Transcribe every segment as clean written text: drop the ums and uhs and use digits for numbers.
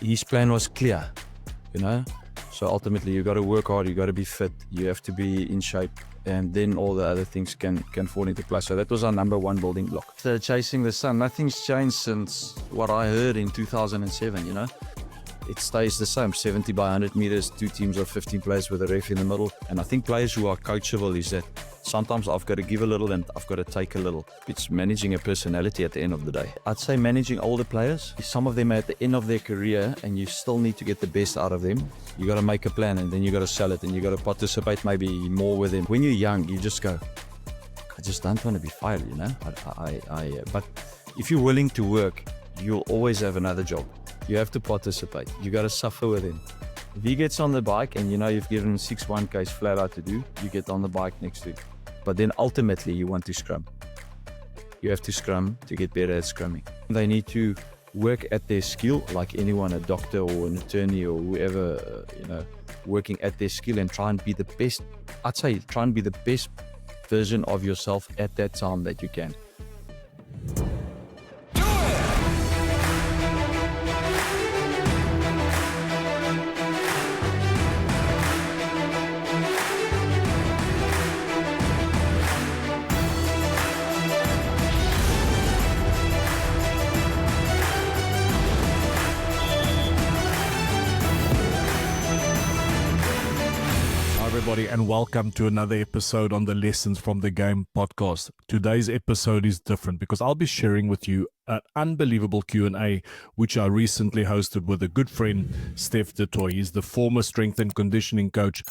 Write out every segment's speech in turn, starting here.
his plan was clear, you know. So ultimately, you got to work hard. You got to be fit. You have to be in shape, and then all the other things can fall into place. So that was our number one building block. So chasing the sun, nothing's changed since what I heard in 2007. You know, it stays the same. 70 by 100 meters, 2 teams of 15 players with a ref in the middle. And I think players who are coachable is that sometimes I've got to give a little and I've got to take a little. It's managing a personality at the end of the day. I'd say managing older players. Some of them are at the end of their career and you still need to get the best out of them. You got to make a plan and then you got to sell it and you got to participate maybe more with them. When you're young, you just go, I just don't want to be fired, you know. But if you're willing to work, you'll always have another job. You have to participate. You got to suffer with him. If he gets on the bike and you know you've given him 6 1Ks flat out to do, you get on the bike next to him. But then ultimately you want to scrum. You have to scrum to get better at scrumming. They need to work at their skill like anyone, a doctor or an attorney or whoever, working at their skill and try and be the best. I'd say try and be the best version of yourself at that time that you can. Everybody, and welcome to another episode on the Lessons from the Game podcast. Today's episode is different because I'll be sharing with you an unbelievable Q&A which I recently hosted with a good friend, Steph du Toit. He's the former strength and conditioning coach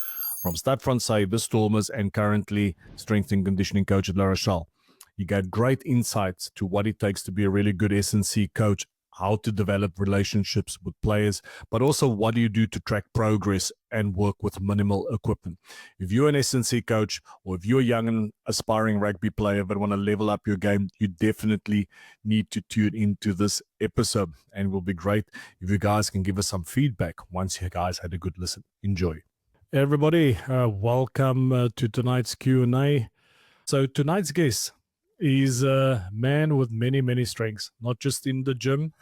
from Stade Français, the Stormers, and currently strength and conditioning coach at Rochelle. He got great insights to what it takes to be a really good S&C coach, how to develop relationships with players, but also what do you do to track progress and work with minimal equipment. If you're an S&C coach or if you're a young and aspiring rugby player but want to level up your game, you definitely need to tune into this episode. And it will be great if you guys can give us some feedback once you guys had a good listen. Enjoy. Everybody, welcome to tonight's Q&A. So tonight's guest is a man with many, many strengths, not just in the gym,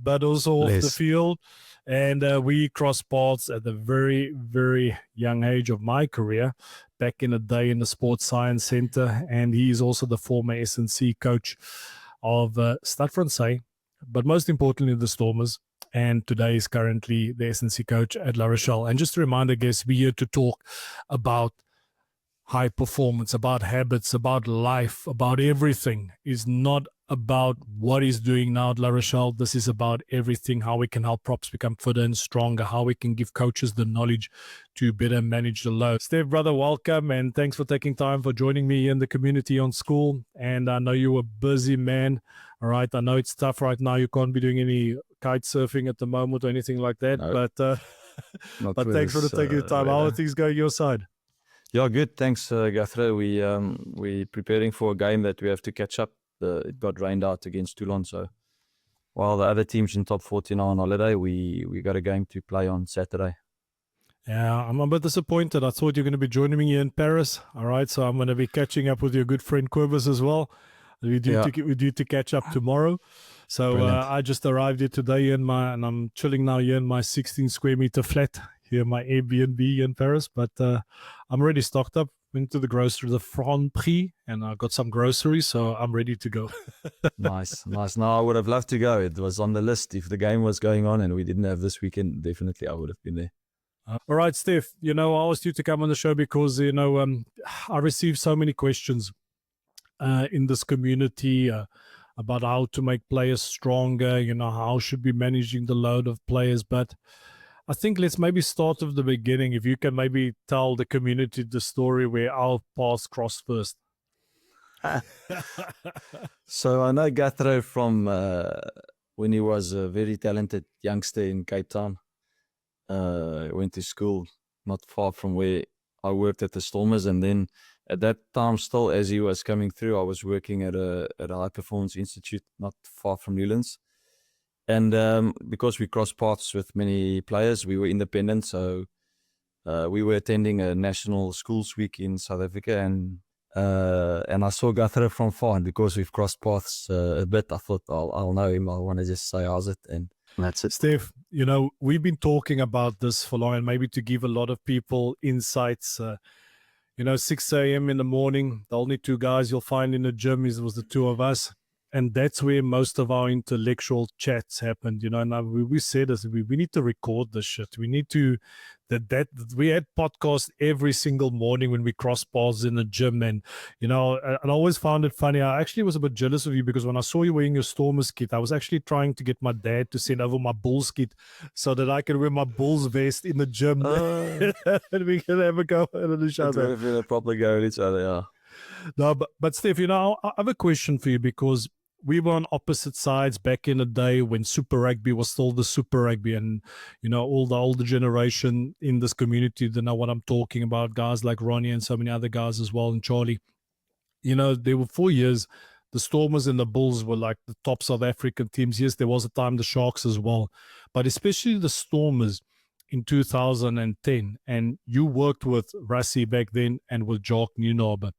but also off the field. And we crossed paths at the very, very young age of my career, back in the day in the Sports Science Center. And he is also the former S&C coach of Stade Français, but most importantly, the Stormers. And today is currently the S&C coach at La Rochelle. And just a reminder, guys, we're here to talk about high performance, about habits, about life, about everything. Is not about what he's doing now at La Rochelle. This is about everything, how we can help props become fitter and stronger, how we can give coaches the knowledge to better manage the load. Steph, brother, welcome, and thanks for taking time for joining me in the community on school. And I know you're a busy man, all right? I know it's tough right now. You can't be doing any kite surfing at the moment or anything like that, no. But thanks for taking the time. How are things going your side? Yeah, good. Thanks, Gurthro. We're preparing for a game that we have to catch up. It got rained out against Toulon, so while the other teams in top 14 are on holiday, we got a game to play on Saturday. Yeah, I'm a bit disappointed. I thought you're going to be joining me here in Paris. All right, so I'm going to be catching up with your good friend Quibus as well. We due to catch up tomorrow. So I just arrived here today and I'm chilling now here in my 16 square meter flat here in my Airbnb in Paris. But I'm already stocked up. Went to the grocery, the Franprix, and I got some groceries, so I'm ready to go. Nice. No, I would have loved to go. It was on the list. If the game was going on and we didn't have this weekend, definitely I would have been there. All right, Steph, I asked you to come on the show because, I received so many questions in this community about how to make players stronger, how should we be managing the load of players. But I think let's maybe start at the beginning. If you can maybe tell the community the story where our paths crossed first. So I know Gurthro from when he was a very talented youngster in Cape Town. Went to school not far from where I worked at the Stormers, and then at that time, still as he was coming through, I was working at a high performance institute not far from Newlands. And because we crossed paths with many players, we were independent. So we were attending a national schools week in South Africa, and I saw Gurthro from far. And because we've crossed paths a bit, I thought I'll know him. I want to just say how's it. And That's it. Steph, we've been talking about this for long, and maybe to give a lot of people insights. 6 a.m. in the morning, the only two guys you'll find in the gym was the two of us. And that's where most of our intellectual chats happened, and we said this, we need to record this shit. We need to, that we had podcasts every single morning when we cross paths in the gym. And, and I always found it funny. I actually was a bit jealous of you because when I saw you wearing your Stormers kit, I was actually trying to get my dad to send over my Bulls kit so that I can wear my Bulls vest in the gym. And we can have a go at each other. We've a proper go at each other, yeah. No, but Steph, I have a question for you because we were on opposite sides back in the day when Super Rugby was still the Super Rugby, and all the older generation in this community, they know what I'm talking about. Guys like Ronnie and so many other guys as well, and Charlie. There were 4 years. The Stormers and the Bulls were like the top South African teams. Yes, there was a time the Sharks as well, but especially the Stormers in 2010. And you worked with Rassie back then and with Jacques Nienaber.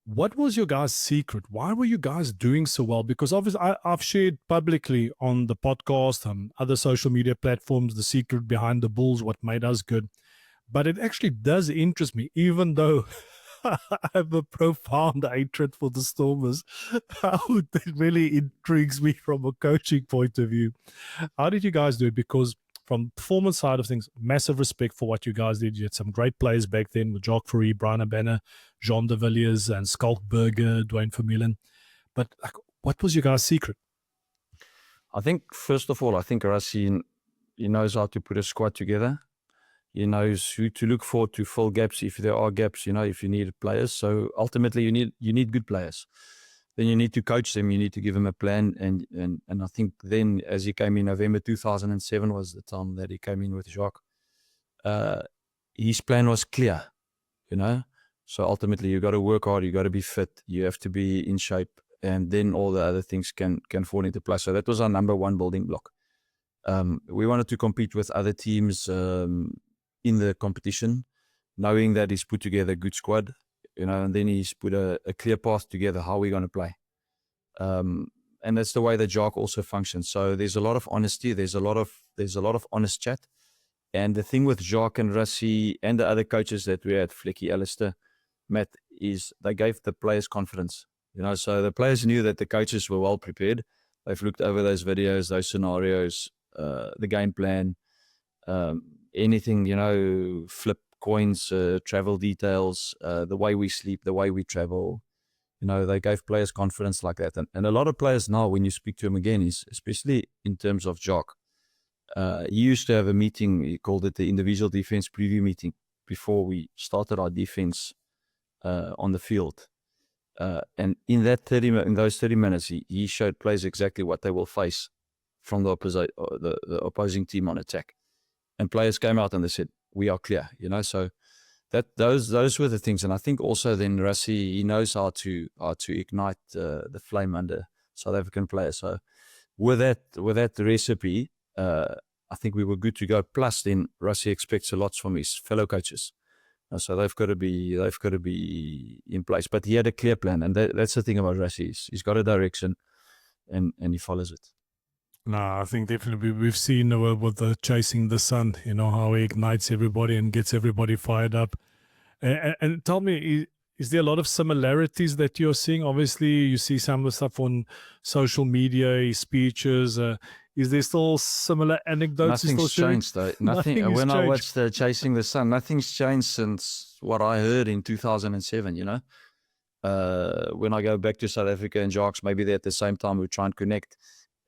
What was your guys' secret? Why were you guys doing so well? Because obviously I've shared publicly on the podcast and other social media platforms the secret behind the Bulls, what made us good. But it actually does interest me, even though I have a profound hatred for the Stormers. It really intrigues me from a coaching point of view. How did you guys do it? Because from the performance side of things, massive respect for what you guys did. You had some great players back then with Jacques Fourie, Brian Abena, Jean de Villiers, and Skalkberger, Dwayne Vermeulen. But what was your guys' secret? I think, first of all, Rassie, he knows how to put a squad together. He knows who to look for to fill gaps if there are gaps, if you need players. So ultimately, you need good players. Then you need to coach them. You need to give them a plan. And I think then, as he came in November 2007 was the time that he came in with Jacques. His plan was clear, So ultimately, you got to work hard. You got to be fit. You have to be in shape, and then all the other things can fall into place. So that was our number one building block. We wanted to compete with other teams in the competition, knowing that he's put together a good squad. And then he's put a clear path together, how we're going to play. And that's the way that Jacques also functions. So there's a lot of honesty. There's a lot of honest chat. And the thing with Jacques and Rassie and the other coaches that we had, Flecky, Alistair, Matt, is they gave the players confidence. So the players knew that the coaches were well prepared. They've looked over those videos, those scenarios, the game plan, anything, flip coins, travel details, the way we sleep, the way we travel. They gave players confidence like that. And a lot of players now, when you speak to them again, especially in terms of Jacques, he used to have a meeting, he called it the individual defense preview meeting before we started our defense on the field. And in those 30 minutes, he showed players exactly what they will face from the opposing team on attack. And players came out and they said, we are clear, so those were the things. And I think also then Rassie, he knows how to ignite the flame under South African players. So with that recipe, I think we were good to go. Plus then Rassie expects a lot from his fellow coaches. So they've got to be in place. But he had a clear plan, and that's the thing about Rassie. He's got a direction, and he follows it. No, I think definitely we've seen with the chasing the sun, how he ignites everybody and gets everybody fired up. And tell me, is there a lot of similarities that you're seeing? Obviously, you see some of the stuff on social media, his speeches. Is there still similar anecdotes? Nothing's changed, though. Nothing. When I watched Chasing the Sun, nothing's changed since what I heard in 2007, When I go back to South Africa and Jacques, maybe they're at the same time, we try and connect.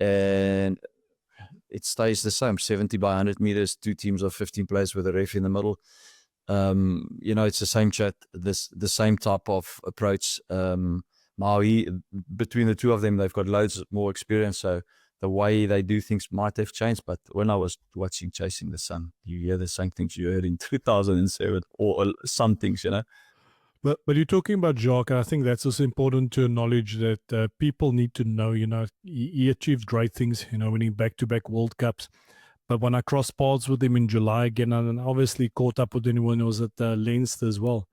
And it stays the same, 70 by 100 meters, two teams of 15 players with a ref in the middle. It's the same chat, the same type of approach. Now, between the two of them, they've got loads more experience, so the way they do things might have changed. But when I was watching Chasing the Sun, you hear the same things you heard in 2007, or some things, But you're talking about Jacques, and I think that's also important to acknowledge that people need to know, he achieved great things, winning back-to-back World Cups. But when I crossed paths with him in July again, and obviously caught up with him when he was at Leinster as well,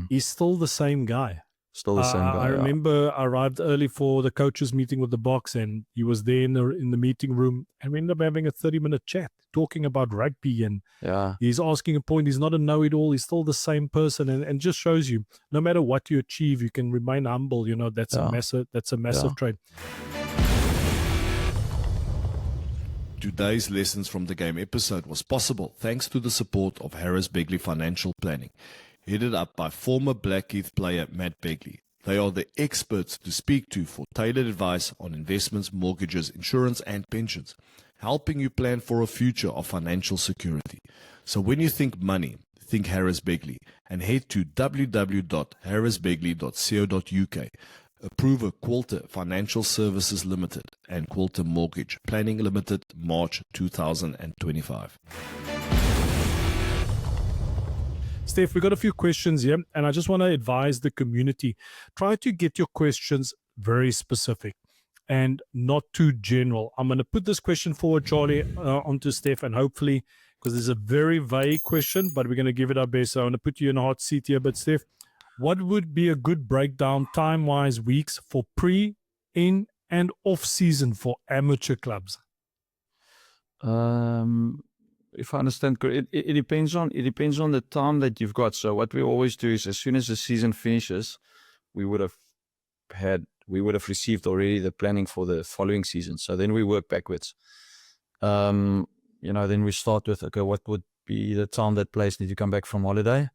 he's still the same guy. Still the same guy. I remember I arrived early for the coaches meeting with the box, and he was there in the meeting room, and we ended up having a 30-minute chat talking about rugby, and Yeah. he's asking a point. He's not a know-it-all. He's still the same person, and just shows you, no matter what you achieve, you can remain humble. You know, that's a massive trait. Today's Lessons from the Game episode was possible thanks to the support of Harris Begley Financial Planning, headed up by former Blackheath player Matt Begley. They are the experts to speak to for tailored advice on investments, mortgages, insurance and pensions, helping you plan for a future of financial security. So when you think money, think Harris Begley and head to www.harrisbegley.co.uk. Approver Quilter Financial Services Limited and Quilter Mortgage Planning Limited, March 2025. Steph, we got a few questions here, and I just want to advise the community. Try to get your questions very specific and not too general. I'm going to put this question forward, Charlie, onto Steph, and hopefully, because it's a very vague question, but we're going to give it our best. So I'm going to put you in a hot seat here. But Steph, what would be a good breakdown time-wise weeks for pre, in, and off-season for amateur clubs? If I understand correctly, it depends on the time that you've got. So what we always do is, as soon as the season finishes, we would have received already the planning for the following season. So then we work backwards. Then we start with, okay, what would be the time that players need to come back from holiday?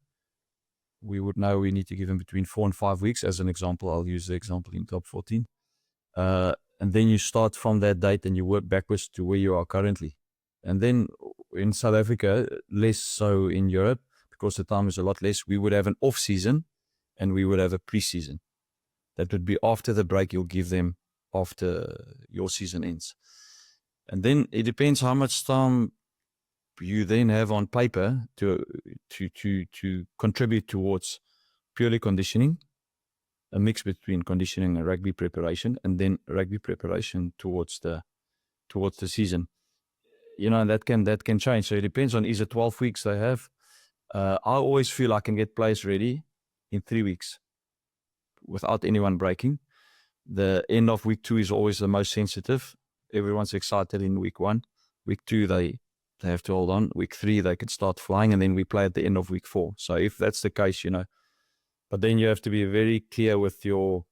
We would know we need to give them between 4 and 5 weeks. As an example, I'll use the example in top 14. And then you start from that date and you work backwards to where you are currently. And then in South Africa, less so in Europe, because the time is a lot less, we would have an off-season and we would have a pre-season. That would be after the break you'll give them after your season ends. And then it depends how much time you then have on paper to contribute towards purely conditioning, a mix between conditioning and rugby preparation, and then rugby preparation towards the season. That can change. So it depends on, is it 12 weeks they have? I always feel I can get players ready in 3 weeks without anyone breaking. The end of week 2 is always the most sensitive. Everyone's excited in week 1. Week 2, they have to hold on. Week 3, they can start flying, and then we play at the end of week 4. So if that's the case, but then you have to be very clear with your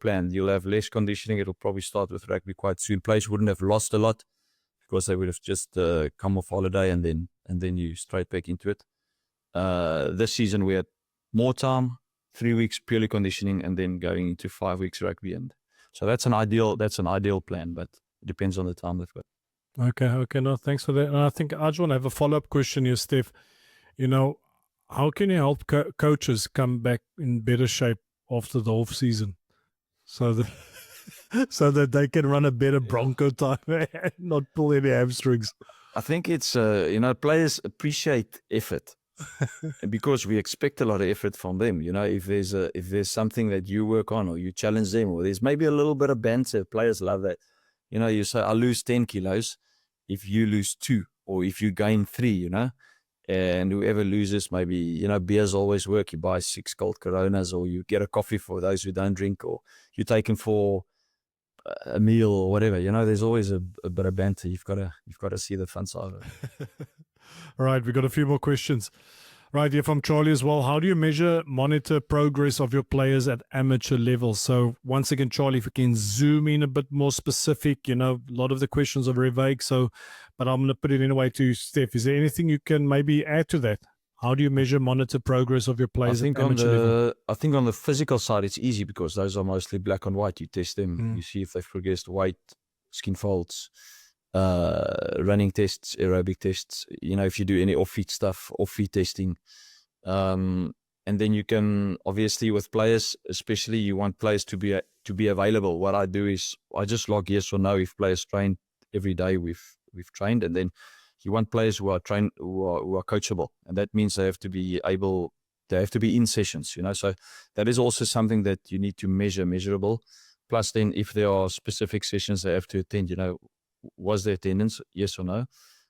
plan. You'll have less conditioning. It'll probably start with rugby quite soon. Players wouldn't have lost a lot because they would have just come off holiday and then you straight back into it. This season we had more time, 3 weeks purely conditioning, and then going into 5 weeks rugby. And so that's an ideal plan, but it depends on the time they've got. Okay. No, thanks for that. And I think I just want to have a follow-up question here, Steph. How can you help coaches come back in better shape after the off season, so that they can run a better Bronco time and not pull any hamstrings? I think it's players appreciate effort because we expect a lot of effort from them. If there's something that you work on or you challenge them, or there's maybe a little bit of banter, players love that. You say, I lose 10 kilos if you lose 2, or if you gain 3, and whoever loses, maybe, beers always work. You buy 6 cold Coronas, or you get a coffee for those who don't drink, or you take them for a meal or whatever. There's always a bit of banter. You've got to see the fun side of it. All right, we've got a few more questions. Right here from Charlie as well. How do you monitor progress of your players at amateur level? So once again, Charlie, if you can zoom in a bit more specific, a lot of the questions are very vague. But I'm going to put it in a way to Steph. Is there anything you can maybe add to that? How do you monitor progress of your players at amateur level? I think on the physical side, it's easy because those are mostly black and white. You test them. You see if they've progressed: weight, skin folds, running tests, aerobic tests. If you do any off-feet stuff, off-feet testing. And then you can, obviously with players, especially you want players to be available. What I do is I just log yes or no if players train every day we've trained, and then you want players who are trained, who are coachable, and that means they have to be in sessions, so that is also something that you need to measurable. Plus then if there are specific sessions they have to attend, was there attendance, yes or no?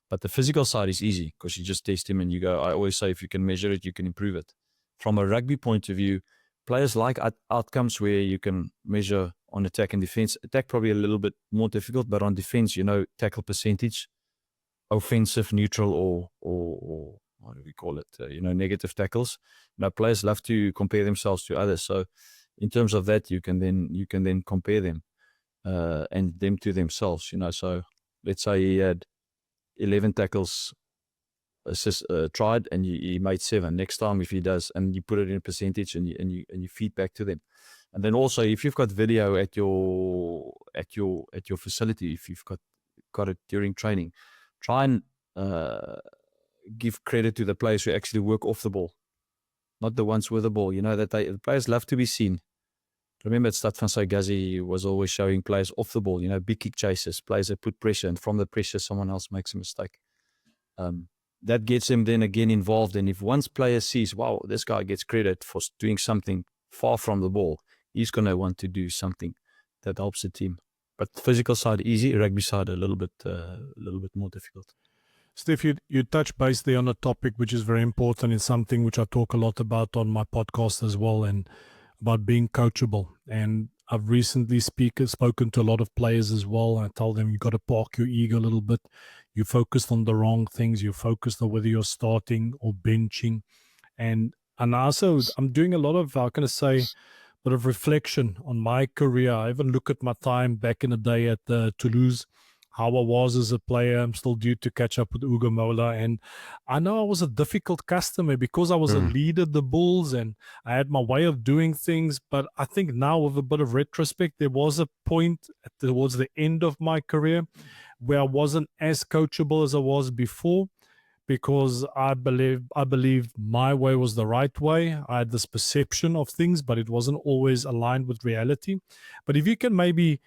But the physical side is easy because you just test him and you go. I always say if you can measure it, you can improve it. From a rugby point of view, players like outcomes where you can measure on attack and defense. Attack probably a little bit more difficult, but on defense, tackle percentage, offensive, neutral, or what do we call it? Negative tackles. Players love to compare themselves to others. So in terms of that, you can then compare them and them to themselves. So let's say he had 11 tackles tried and he made 7. Next time if he does, and you put it in a percentage and you feed back to them. And then also if you've got video at your facility, if you've got it during training, try and give credit to the players who actually work off the ball, not the ones with the ball. That the players love to be seen. Remember at Stade Français, Ghazi was always showing players off the ball, big kick chases, players that put pressure, and from the pressure someone else makes a mistake. That gets him then again involved. And if once player sees, wow, this guy gets credit for doing something far from the ball, he's going to want to do something that helps the team. But physical side easy, rugby side a little bit more difficult. Steph, you touch base there on a topic which is very important. It's something which I talk a lot about on my podcast as well, and about being coachable. And I've recently spoken to a lot of players as well. I tell them you got to park your ego a little bit. You focused on the wrong things. You focused on whether you're starting or benching. And also I'm doing a lot of, how can I say, bit of reflection on my career. I even look at my time back in the day at Toulouse, how I was as a player. I'm still due to catch up with Ugo Mola. And I know I was a difficult customer because I was a leader of the Bulls and I had my way of doing things. But I think now with a bit of retrospect, there was a point towards the end of my career where I wasn't as coachable as I was before, because I believe my way was the right way. I had this perception of things, but it wasn't always aligned with reality. But if you can maybe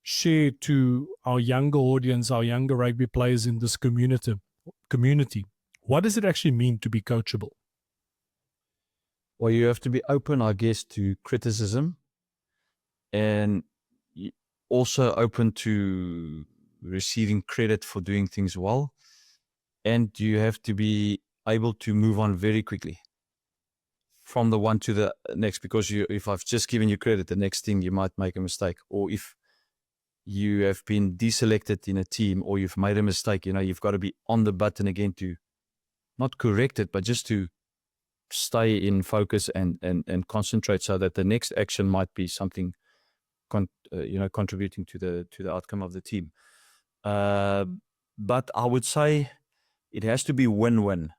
share to our younger audience, our younger rugby players in this community, what does it actually mean to be coachable? Well, you have to be open, I guess, to criticism, and also open to receiving credit for doing things well. And you have to be able to move on very quickly from the one to the next, because if I've just given you credit, the next thing you might make a mistake. Or if you have been deselected in a team or you've made a mistake, you've got to be on the button again to not correct it, but just to stay in focus and concentrate, so that the next action might be something contributing to the outcome of the team. But I would say it has to be win-win.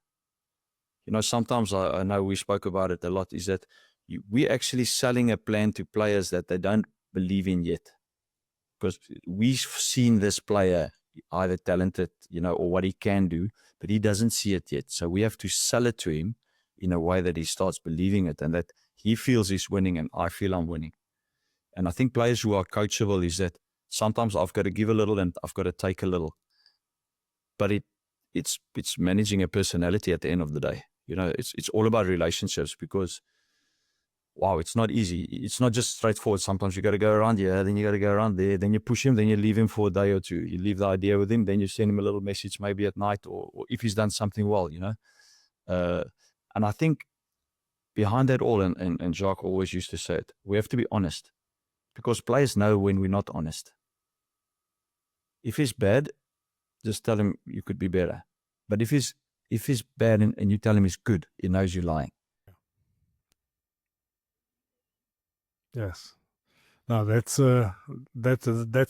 Sometimes I know we spoke about it a lot, is that we're actually selling a plan to players that they don't believe in yet. Because we've seen this player either talented, or what he can do, but he doesn't see it yet. So we have to sell it to him in a way that he starts believing it, and that he feels he's winning and I feel I'm winning. And I think players who are coachable is that sometimes I've got to give a little and I've got to take a little. But it's managing a personality at the end of the day. It's all about relationships, because wow, it's not easy. It's not just straightforward. Sometimes you got to go around here, then you got to go around there, then you push him, then you leave him for a day or two. You leave the idea with him, then you send him a little message maybe at night, or if he's done something well, And I think behind that all, and Jacques always used to say it, we have to be honest, because players know when we're not honest. If he's bad, just tell him you could be better. But if he's bad and you tell him he's good, he knows you're lying. Yes. No, that's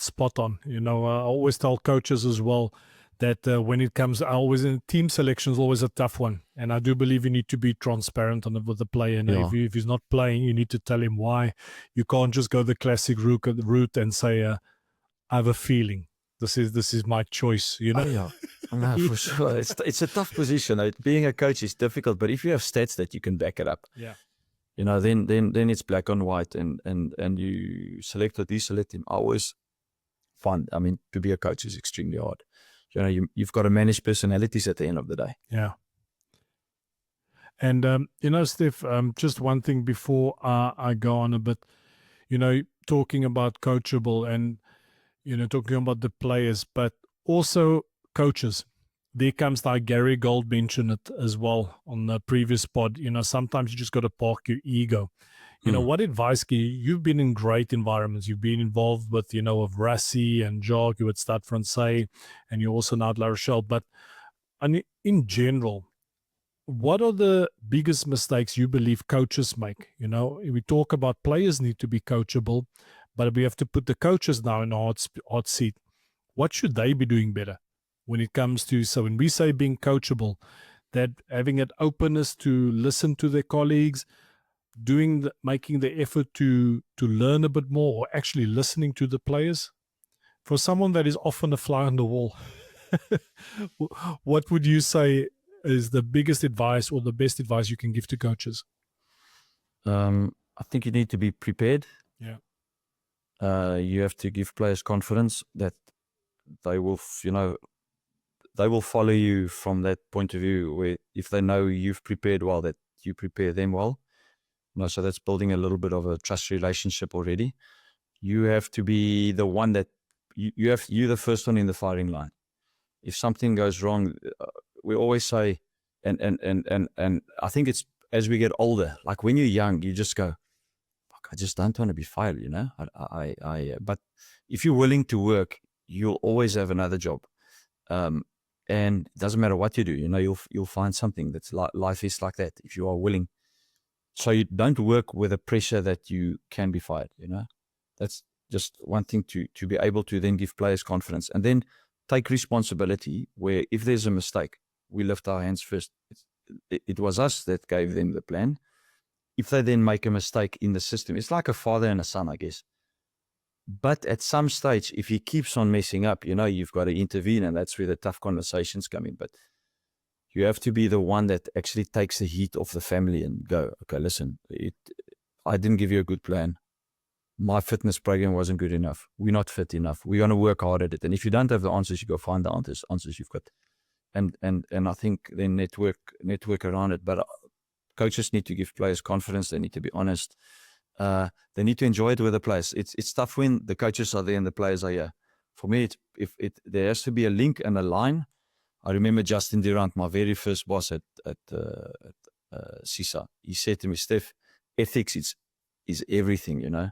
spot on. I always tell coaches as well that when it comes, in team selection is always a tough one, and I do believe you need to be transparent on it with the player. And if he's not playing, you need to tell him why. You can't just go the classic route and say, "I have a feeling. This is my choice." Oh, yeah. No, for sure. It's a tough position. Being a coach is difficult, but if you have stats that you can back it up, then it's black on white, and you select or deselect him. I always find, to be a coach is extremely hard. You've got to manage personalities at the end of the day. Yeah. And Steph, just one thing before I go on a bit, talking about coachable and talking about the players, but also coaches. There comes, like Gary Gold mentioned it as well on the previous pod. Sometimes you just got to park your ego. What advice you've been in great environments. You've been involved with, with Rassie and Jacques, you at Stade Français, and you're also now at La Rochelle. But in general, what are the biggest mistakes you believe coaches make? We talk about players need to be coachable, but we have to put the coaches now in a hot seat. What should they be doing better when it comes to, so when we say being coachable, that having an openness to listen to their colleagues, making the effort to learn a bit more, or actually listening to the players? For someone that is often a fly on the wall, what would you say is the biggest advice or the best advice you can give to coaches? I think you need to be prepared. Yeah. You have to give players confidence that they will, they will follow you from that point of view, where if they know you've prepared well, that you prepare them well. So that's building a little bit of a trust relationship already. You have to be the one that you're the first one in the firing line. If something goes wrong, we always say, and I think it's as we get older, like when you're young, you just go, fuck, I just don't want to be fired, but if you're willing to work, you'll always have another job. And it doesn't matter what you do, you'll find something. That's life is like that if you are willing. So you don't work with a pressure that you can be fired, That's just one thing to be able to then give players confidence and then take responsibility where if there's a mistake, we lift our hands first. It was us that gave them the plan. If they then make a mistake in the system, it's like a father and a son, I guess. But at some stage, if he keeps on messing up, you've got to intervene, and that's where the tough conversations come in. But you have to be the one that actually takes the heat off the family and go, okay, listen, I didn't give you a good plan. My fitness program wasn't good enough. We're not fit enough. We're going to work hard at it. And if you don't have the answers, you go find the answers you've got. And I think then network around it. But coaches need to give players confidence. They need to be honest. They need to enjoy it with the players. It's tough when the coaches are there and the players are here. For me, there has to be a link and a line. I remember Justin Durant, my very first boss at CISA. He said to me, Steph, ethics is everything,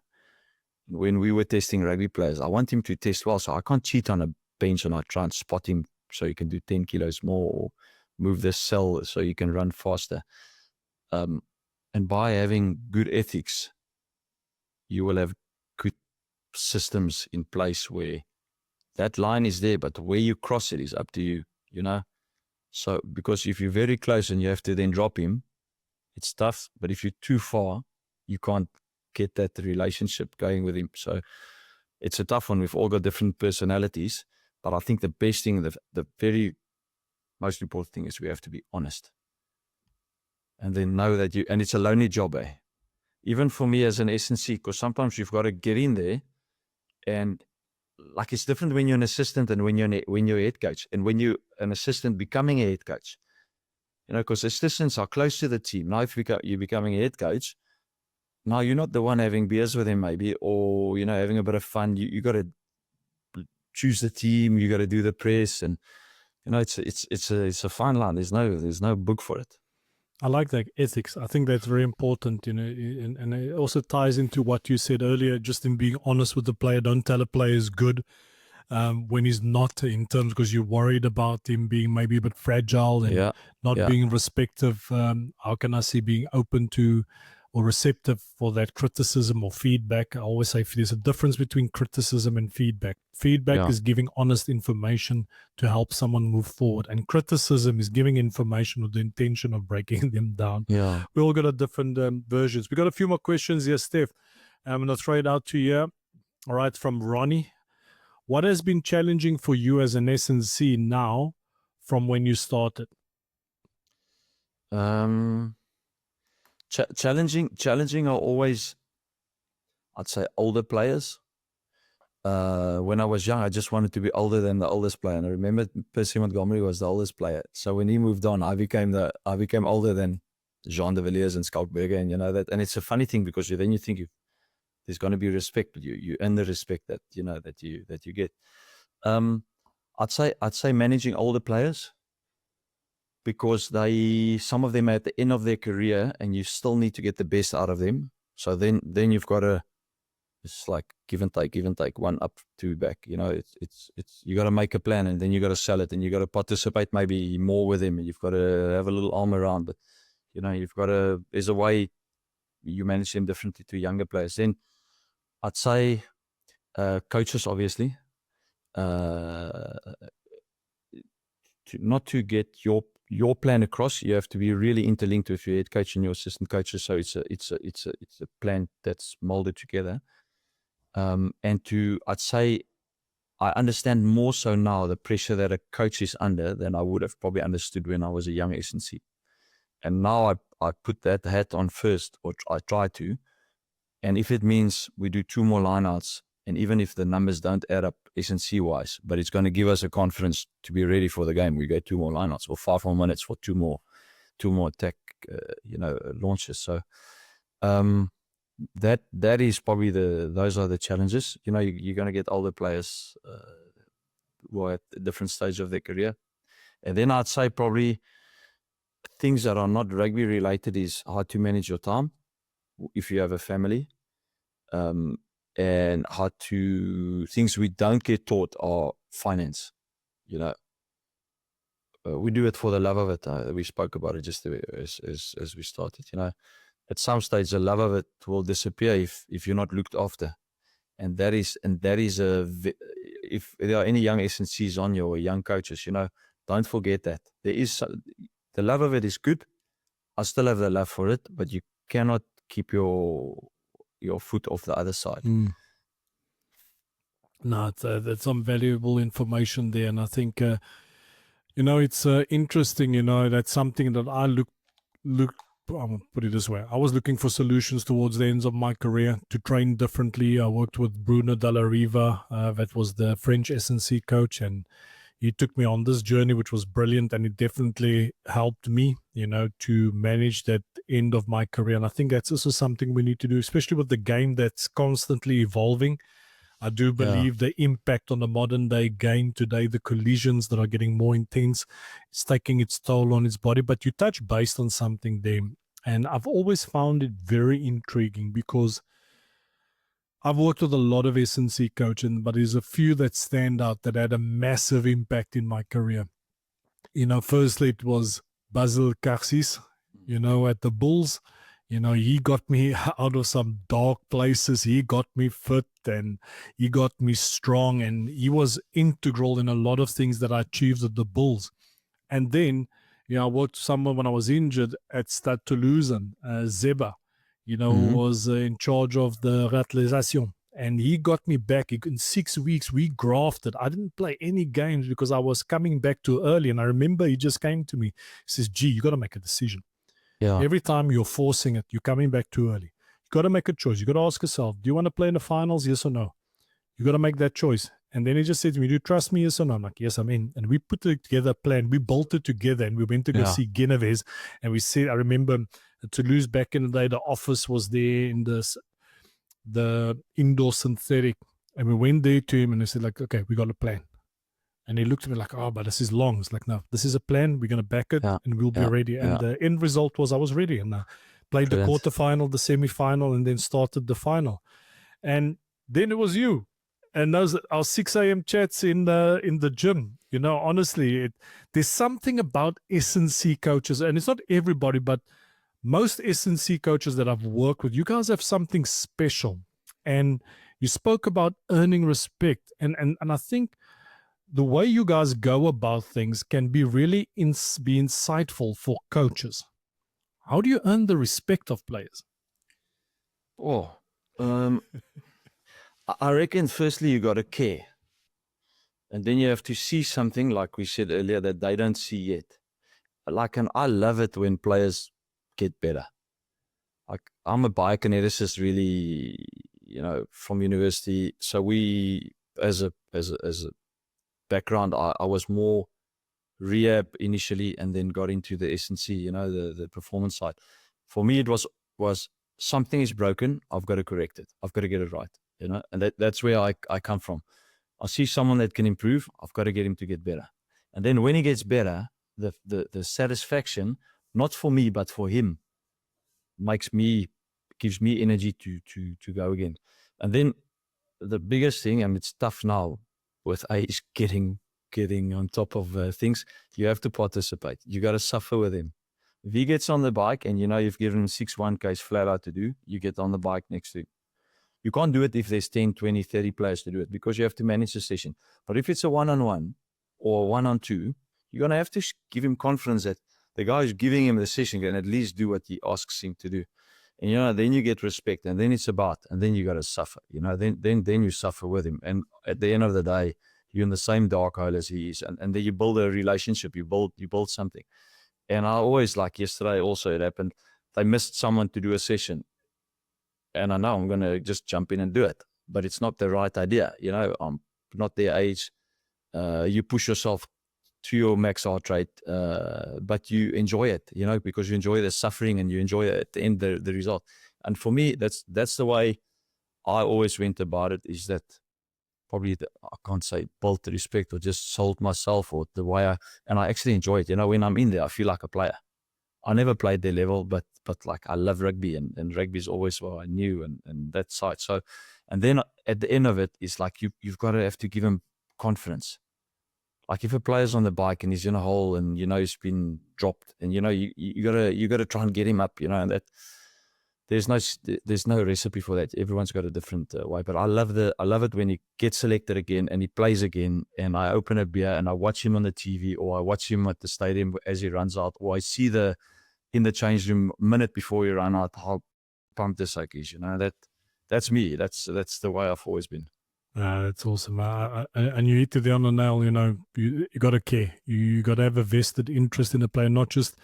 When we were testing rugby players, I want him to test well. So I can't cheat on a bench and I try and spot him so you can do 10 kilos more or move this cell so you can run faster. And by having good ethics, you will have good systems in place where that line is there, but where you cross it is up to you, So, because if you're very close and you have to then drop him, it's tough. But if you're too far, you can't get that relationship going with him. So it's a tough one. We've all got different personalities, but I think the best thing, the very most important thing is we have to be honest. And then know that and it's a lonely job, Even for me as an S&C, because sometimes you've got to get in there and like it's different when you're an assistant and when you're a head coach and when you're an assistant becoming a head coach, because assistants are close to the team. Now, if you're becoming a head coach, now you're not the one having beers with him maybe, or, having a bit of fun. You got to choose the team. You got to do the press and, it's a fine line. There's no book for it. I like that ethics. I think that's very important, and it also ties into what you said earlier, just in being honest with the player. Don't tell a player is good when he's not, in terms because you're worried about him being maybe a bit fragile and not being respective. How can I say being open to or receptive for that criticism or feedback? I always say there's a difference between criticism and feedback. Feedback is giving honest information to help someone move forward, and criticism is giving information with the intention of breaking them down. Yeah, we all got a different versions. We got a few more questions here, Steph. I'm going to throw it out to you. All right, from Ronnie. What has been challenging for you as an S&C now from when you started? Challenging are always, I'd say, older players. When I was young, I just wanted to be older than the oldest player. And I remember Percy Montgomery was the oldest player. So when he moved on, I became older than Jean de Villiers and Skalkberger, and that. And it's a funny thing because then you think there's going to be respect, but you earn the respect that that you get. I'd say managing older players, because some of them are at the end of their career and you still need to get the best out of them. So then you've got to, it's like give and take, one up, two back. You know, it's you got to make a plan, and then you got to sell it, and you got to participate maybe more with him, and you've got to have a little arm around. But you know, you've got to. There's a way you manage them differently to younger players. Then I'd say coaches, obviously, not to get your plan across, you have to be really interlinked with your head coach and your assistant coaches. So it's a plan that's molded together. And I'd say I understand more so now the pressure that a coach is under than I would have probably understood when I was a young S&C. And now I put that hat on first, or I try to. And if it means we do 2 more lineouts, and even if the numbers don't add up S&C wise, but it's going to give us a confidence to be ready for the game, we go 2 more lineouts, or 5 more minutes for two more attack, launches. So that is probably those are the challenges. You know, you're going to get older players who are at a different stage of their career. And then I'd say probably things that are not rugby related is how to manage your time if you have a family. And things we don't get taught are finance. You know, we do it for the love of it. We spoke about it just as we started. You know, at some stage the love of it will disappear if you're not looked after, and that is if there are any young S&Cs on you or young coaches, you know, don't forget that there is the love of it is good. I still have the love for it, but you cannot keep your foot off the other side. No, that's some valuable information there. And I think, it's interesting, that's something that I I'll put it this way. I was looking for solutions towards the ends of my career to train differently. I worked with Bruno Dalla Riva, that was the French S&C coach, and he took me on this journey, which was brilliant, and it definitely helped me, to manage that end of my career. And I think that's also something we need to do, especially with the game that's constantly evolving. I do believe the impact on the modern day game today, the collisions that are getting more intense, it's taking its toll on its body. But you touch based on something there, and I've always found it very intriguing because I've worked with a lot of S&C coaching, but there's a few that stand out that had a massive impact in my career. Firstly, it was Basil Karsis, at the Bulls. He got me out of some dark places. He got me fit and he got me strong, and he was integral in a lot of things that I achieved at the Bulls. And then, I worked with someone when I was injured at Stade Toulousain, Zeba, who was in charge of the réalisation. And he got me back. In 6 weeks, we grafted. I didn't play any games because I was coming back too early. And I remember he just came to me. He says, "G, you got to make a decision. Yeah. Every time you're forcing it, you're coming back too early. You got to make a choice. You got to ask yourself, do you want to play in the finals? Yes or no? You got to make that choice." And then he just said to me, "Do you trust me? Yes or no?" I'm like, "Yes, I'm in." And we put together a plan. We bolted together and we went to go see Genovese. And we said, I remember Toulouse back in the day, the office was there in the indoor synthetic. And we went there to him and he said, like, "Okay, we got a plan." And he looked at me like, "Oh, but this is long." It's like, "No, this is a plan. We're going to back it and we'll be ready." And the end result was I was ready, and I played the quarterfinal, the semi-final, and then started the final. And then it was you. And those our 6 a.m. chats in the gym. Honestly, there's something about S&C coaches, and it's not everybody, but most S&C coaches that I've worked with, you guys have something special. And you spoke about earning respect. And I think the way you guys go about things can be really be insightful for coaches. How do you earn the respect of players? I reckon firstly you got to care. And then you have to see something, like we said earlier, that they don't see yet. And I love it when players get better. Like, I'm a biokineticist really, from university. So we, as a background, I was more rehab initially and then got into the S&C, the performance side. For me, it was something is broken. I've got to correct it. I've got to get it right, and that's where I come from. I see someone that can improve. I've got to get him to get better. And then when he gets better, the satisfaction, not for me, but for him, makes me gives me energy to go again. And then the biggest thing, and it's tough now with age getting on top of things, you have to participate. You got to suffer with him. If he gets on the bike and you've given him 6 1Ks flat out to do, you get on the bike next to him. You can't do it if there's 10, 20, 30 players to do it because you have to manage the session. But if it's a one-on-one or one-on-two, you're going to have to give him confidence that the guy who's giving him the session can at least do what he asks him to do. And, then you get respect, and then it's about, and then you got to suffer, then you suffer with him. And at the end of the day, you're in the same dark hole as he is. And then you build a relationship, you build something. And I always, like yesterday also, it happened, they missed someone to do a session. And I know I'm going to just jump in and do it, but it's not the right idea. I'm not their age. You push yourself to your max heart rate, but you enjoy it, because you enjoy the suffering and you enjoy at the end the result. And for me, that's the way I always went about it, is that probably, I can't say built the respect or just sold myself, or the way and I actually enjoy it. When I'm in there, I feel like a player. I never played their level, but like I love rugby, and rugby is always what I knew and that side. So, and then at the end of it, it's like you've got to have to give him confidence. Like if a player's on the bike and he's in a hole and he's been dropped, and you gotta try and get him up, and that there's no recipe for that. Everyone's got a different way. But I love it when he gets selected again and he plays again, and I open a beer and I watch him on the TV, or I watch him at the stadium as he runs out, or I see in the change room minute before he run out how pumped this like is. That's me. That's the way I've always been. That's awesome. And you hit it on the nail. You got to care. You got to have a vested interest in the player, not just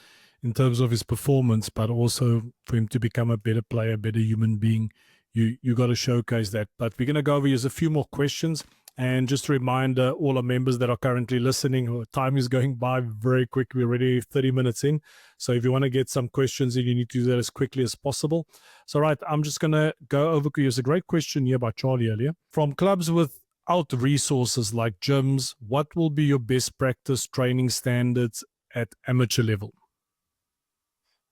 in terms of his performance, but also for him to become a better player, a better human being. You got to showcase that. But we're going to go over here's a few more questions. And just a reminder, all our members that are currently listening, time is going by very quick. We're already 30 minutes in. So if you want to get some questions in, you need to do that as quickly as possible. So, right, I'm just going to go over. Here's a great question here by Charlie earlier. From clubs without resources like gyms, what will be your best practice training standards at amateur level?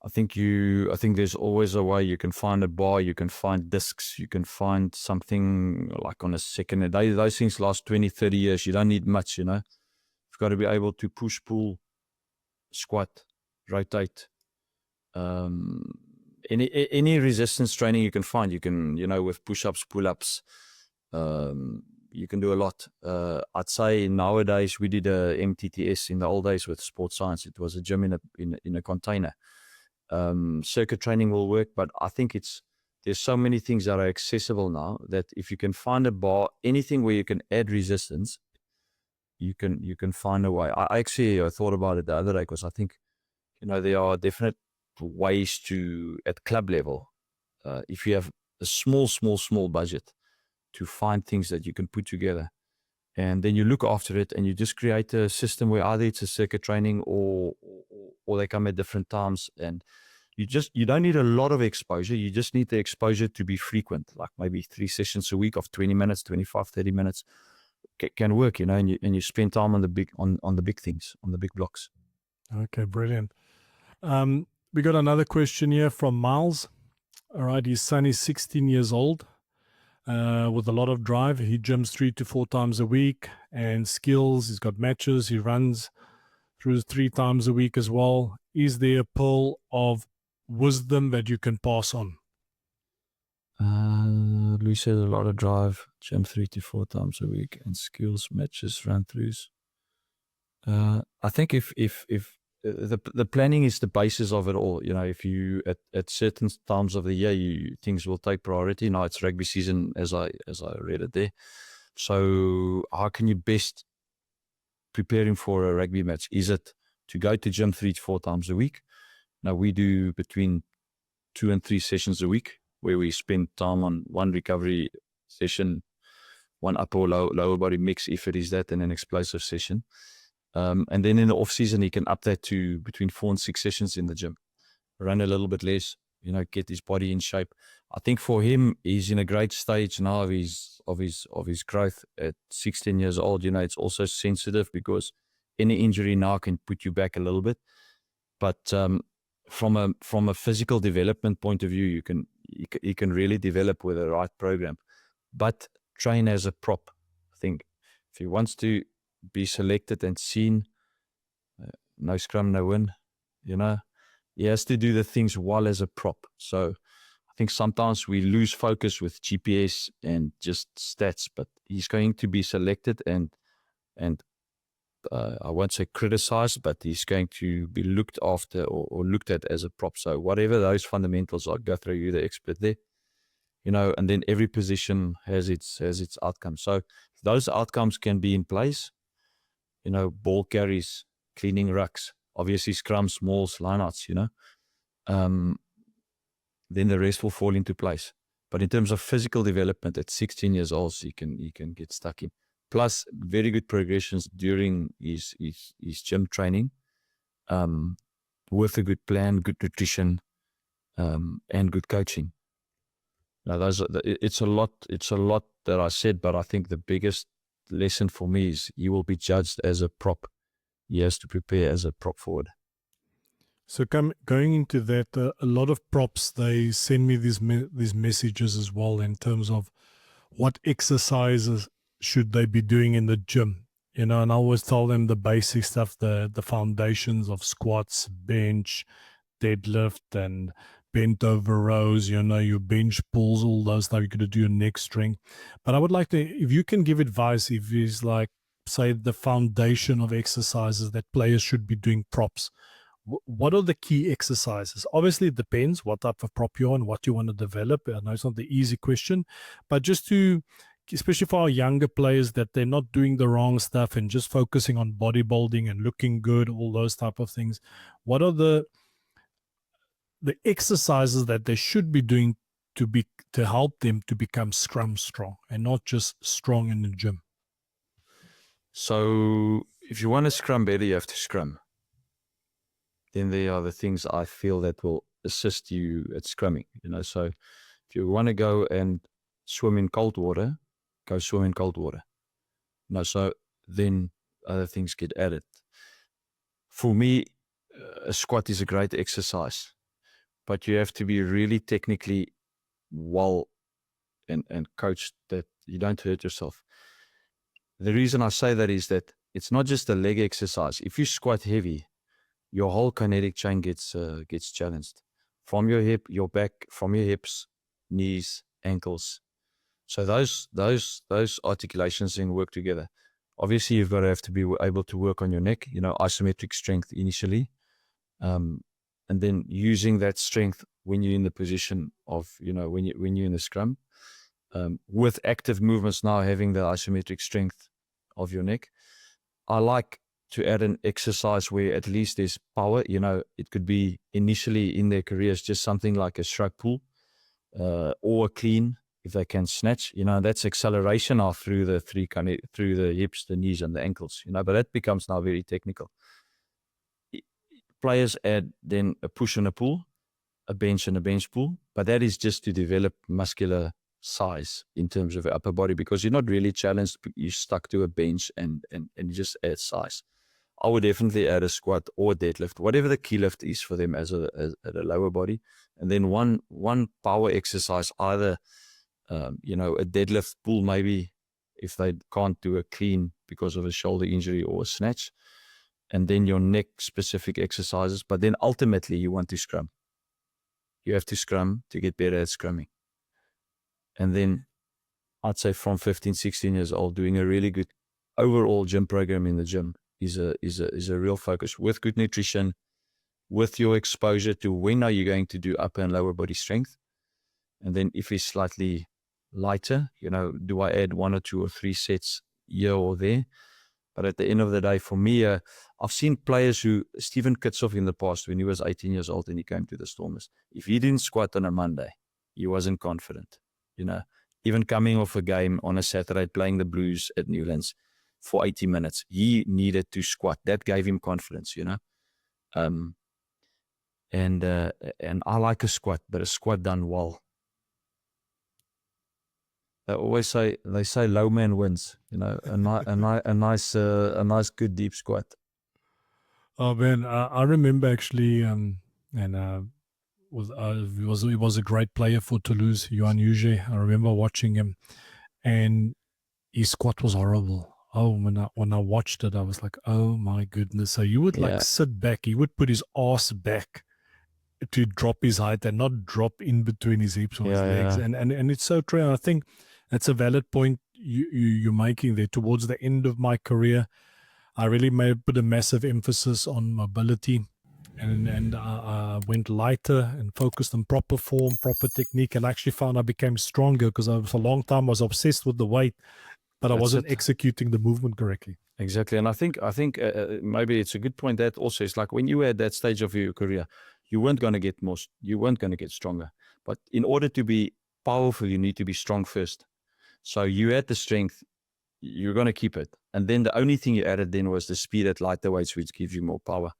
I think there's always a way. You can find a bar, you can find discs, you can find something like on a second. Those things last 20, 30 years. You don't need much, You've got to be able to push, pull, squat, rotate. Any resistance training you can find. You can, with push-ups, pull-ups, you can do a lot. I'd say nowadays we did a MTTS. In the old days with sports science, it was a gym in a container. Circuit training will work, but I think there's so many things that are accessible now that if you can find a bar, anything where you can add resistance, you can find a way. I actually thought about it the other day, because I think there are definite ways to, at club level, if you have a small budget, to find things that you can put together, and then you look after it, and you just create a system where either it's a circuit training or they come at different times, and you don't need a lot of exposure. You just need the exposure to be frequent, like maybe 3 sessions a week of 20 minutes, 25, 30 minutes can work, and you spend time on the big things, on the big blocks. Okay, brilliant. We got another question here from Miles. All right, his son is 16 years old. With a lot of drive. He gyms 3 to 4 times a week, and skills. He's got matches. He runs through 3 times a week as well. Is there a pearl of wisdom that you can pass on? Luis has a lot of drive, gym 3 to 4 times a week, and skills, matches, run-throughs. I think if the planning is the basis of it all. If you at certain times of the year, things will take priority. Now it's rugby season, as I read it there. So how can you best preparing for a rugby match? Is it to go to gym 3 to 4 times a week? Now we do between 2 and 3 sessions a week, where we spend time on one recovery session, one upper or lower body mix, if it is that, and an explosive session. And then in the off season, he can up that to between 4 and 6 sessions in the gym, run a little bit less, get his body in shape. I think for him, he's in a great stage now of his growth at 16 years old. It's also sensitive, because any injury now can put you back a little bit. But from a physical development point of view, he can really develop with the right program. But train as a prop. I think if he wants to be selected and seen, no scrum, no win, he has to do the things well as a prop. So I think sometimes we lose focus with GPS and just stats, but he's going to be selected and I won't say criticized, but he's going to be looked after or looked at as a prop. So whatever those fundamentals are, Gurthro, you're the expert there, and then every position has its outcome. So those outcomes can be in place, ball carries, cleaning rucks, obviously scrums, smalls, lineouts, then the rest will fall into place. But in terms of physical development at 16 years old, he can get stuck in. Plus, very good progressions during his gym training, with a good plan, good nutrition, and good coaching. Now, it's a lot that I said, but I think the biggest lesson for me is he will be judged as a prop. He has to prepare as a prop forward. So going into that, a lot of props, they send me these messages as well in terms of what exercises should they be doing in the gym, and I always tell them the basic stuff, the foundations of squats, bench, deadlift, and bent over rows, your bench pulls, all those stuff. You're going to do your neck strength. But I would like to, if you can give advice, if it's like, say, the foundation of exercises that players should be doing props, what are the key exercises? Obviously, it depends what type of prop you're on, what you want to develop. I know it's not the easy question, but just to, especially for our younger players, that they're not doing the wrong stuff and just focusing on bodybuilding and looking good, all those type of things. What are the exercises that they should be doing to help them to become scrum-strong and not just strong in the gym? So if you want to scrum better, you have to scrum. Then there are the things I feel that will assist you at scrumming. So if you want to go and swim in cold water, go swim in cold water. So then other things get added. For me, a squat is a great exercise, but you have to be really technically well and coached that you don't hurt yourself. The reason I say that is that it's not just a leg exercise. If you squat heavy, your whole kinetic chain gets challenged from your hip, your back, from your hips, knees, ankles. So those articulations then work together. Obviously, you've got to have to be able to work on your neck, isometric strength initially, and then using that strength when you're in the position of, when you're in the scrum, with active movements now having the isometric strength of your neck. I like to add an exercise where at least there's power. It could be initially in their careers just something like a shrug pull, or a clean if they can snatch. That's acceleration now through the hips, the knees, and the ankles. But that becomes now very technical. Players add then a push and a pull, a bench and a bench pull, but that is just to develop muscular size in terms of upper body, because you're not really challenged. You're stuck to a bench and you just add size. I would definitely add a squat or a deadlift, whatever the key lift is for them at a lower body. And then one power exercise, either, a deadlift pull, maybe if they can't do a clean because of a shoulder injury, or a snatch, and then your neck specific exercises. But then ultimately you want to scrum. You have to scrum to get better at scrumming. And then I'd say from 15, 16 years old, doing a really good overall gym program in the gym is a real focus, with good nutrition, with your exposure to when are you going to do upper and lower body strength. And then if it's slightly lighter, do I add 1 or 2 or 3 sets here or there? But at the end of the day, for me, I've seen players Stephan Kitshoff in the past, when he was 18 years old and he came to the Stormers, if he didn't squat on a Monday, he wasn't confident. Even coming off a game on a Saturday, playing the Blues at Newlands for 80 minutes, he needed to squat. That gave him confidence, and I like a squat, but a squat done well. They say low man wins, a nice good deep squat. Oh man, I remember actually, and he was a great player for Toulouse, Yohan Huget. I remember watching him, and his squat was horrible. Oh, when I watched it, I was like, oh my goodness. So you would like sit back. He would put his ass back to drop his height and not drop in between his hips or his legs. And it's so true. And I think that's a valid point you're making there. Towards the end of my career, I really put a massive emphasis on mobility, and I went lighter and focused on proper form, proper technique, and I actually found I became stronger because for a long time I was obsessed with the weight, but I wasn't executing the movement correctly. Exactly. And I think maybe it's a good point that also is like when you were at that stage of your career, you weren't going to get you weren't going to get stronger. But in order to be powerful, you need to be strong first. So you had the strength, you're going to keep it. And then the only thing you added then was the speed at lighter weights, which gives you more power.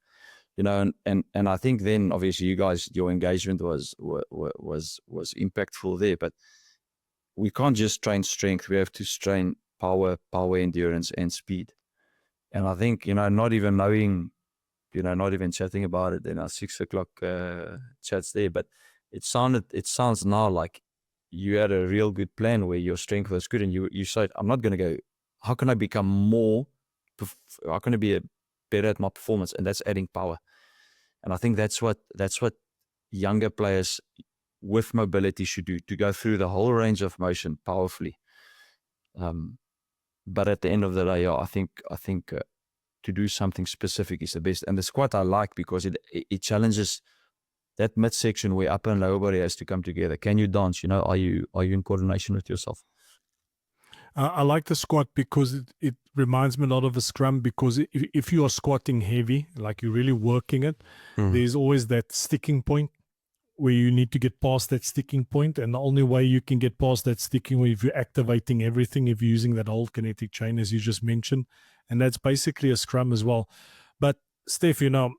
You know, and I think then obviously you guys, your engagement was impactful there. But we can't just train strength. We have to train power, endurance, and speed. And I think, you know, not even knowing, you know, not even chatting about it in our 6 o'clock chats there, but it sounds now like you had a real good plan where your strength was good, and you said, I'm not going to go, how can I become more, how can I be better at my performance? And that's adding power. And I think that's what younger players with mobility should do, to go through the whole range of motion powerfully. But at the end of the day, I think to do something specific is the best. And the squat I like because it challenges that midsection where upper and lower body has to come together. Can you dance? You know, are you in coordination with yourself? I like the squat because it reminds me a lot of a scrum, because if you are squatting heavy, like you're really working it, there's always that sticking point where you need to get past that sticking point. And the only way you can get past that sticking point, if you're activating everything, if you're using that whole kinetic chain, as you just mentioned, and that's basically a scrum as well. But Steph, you know,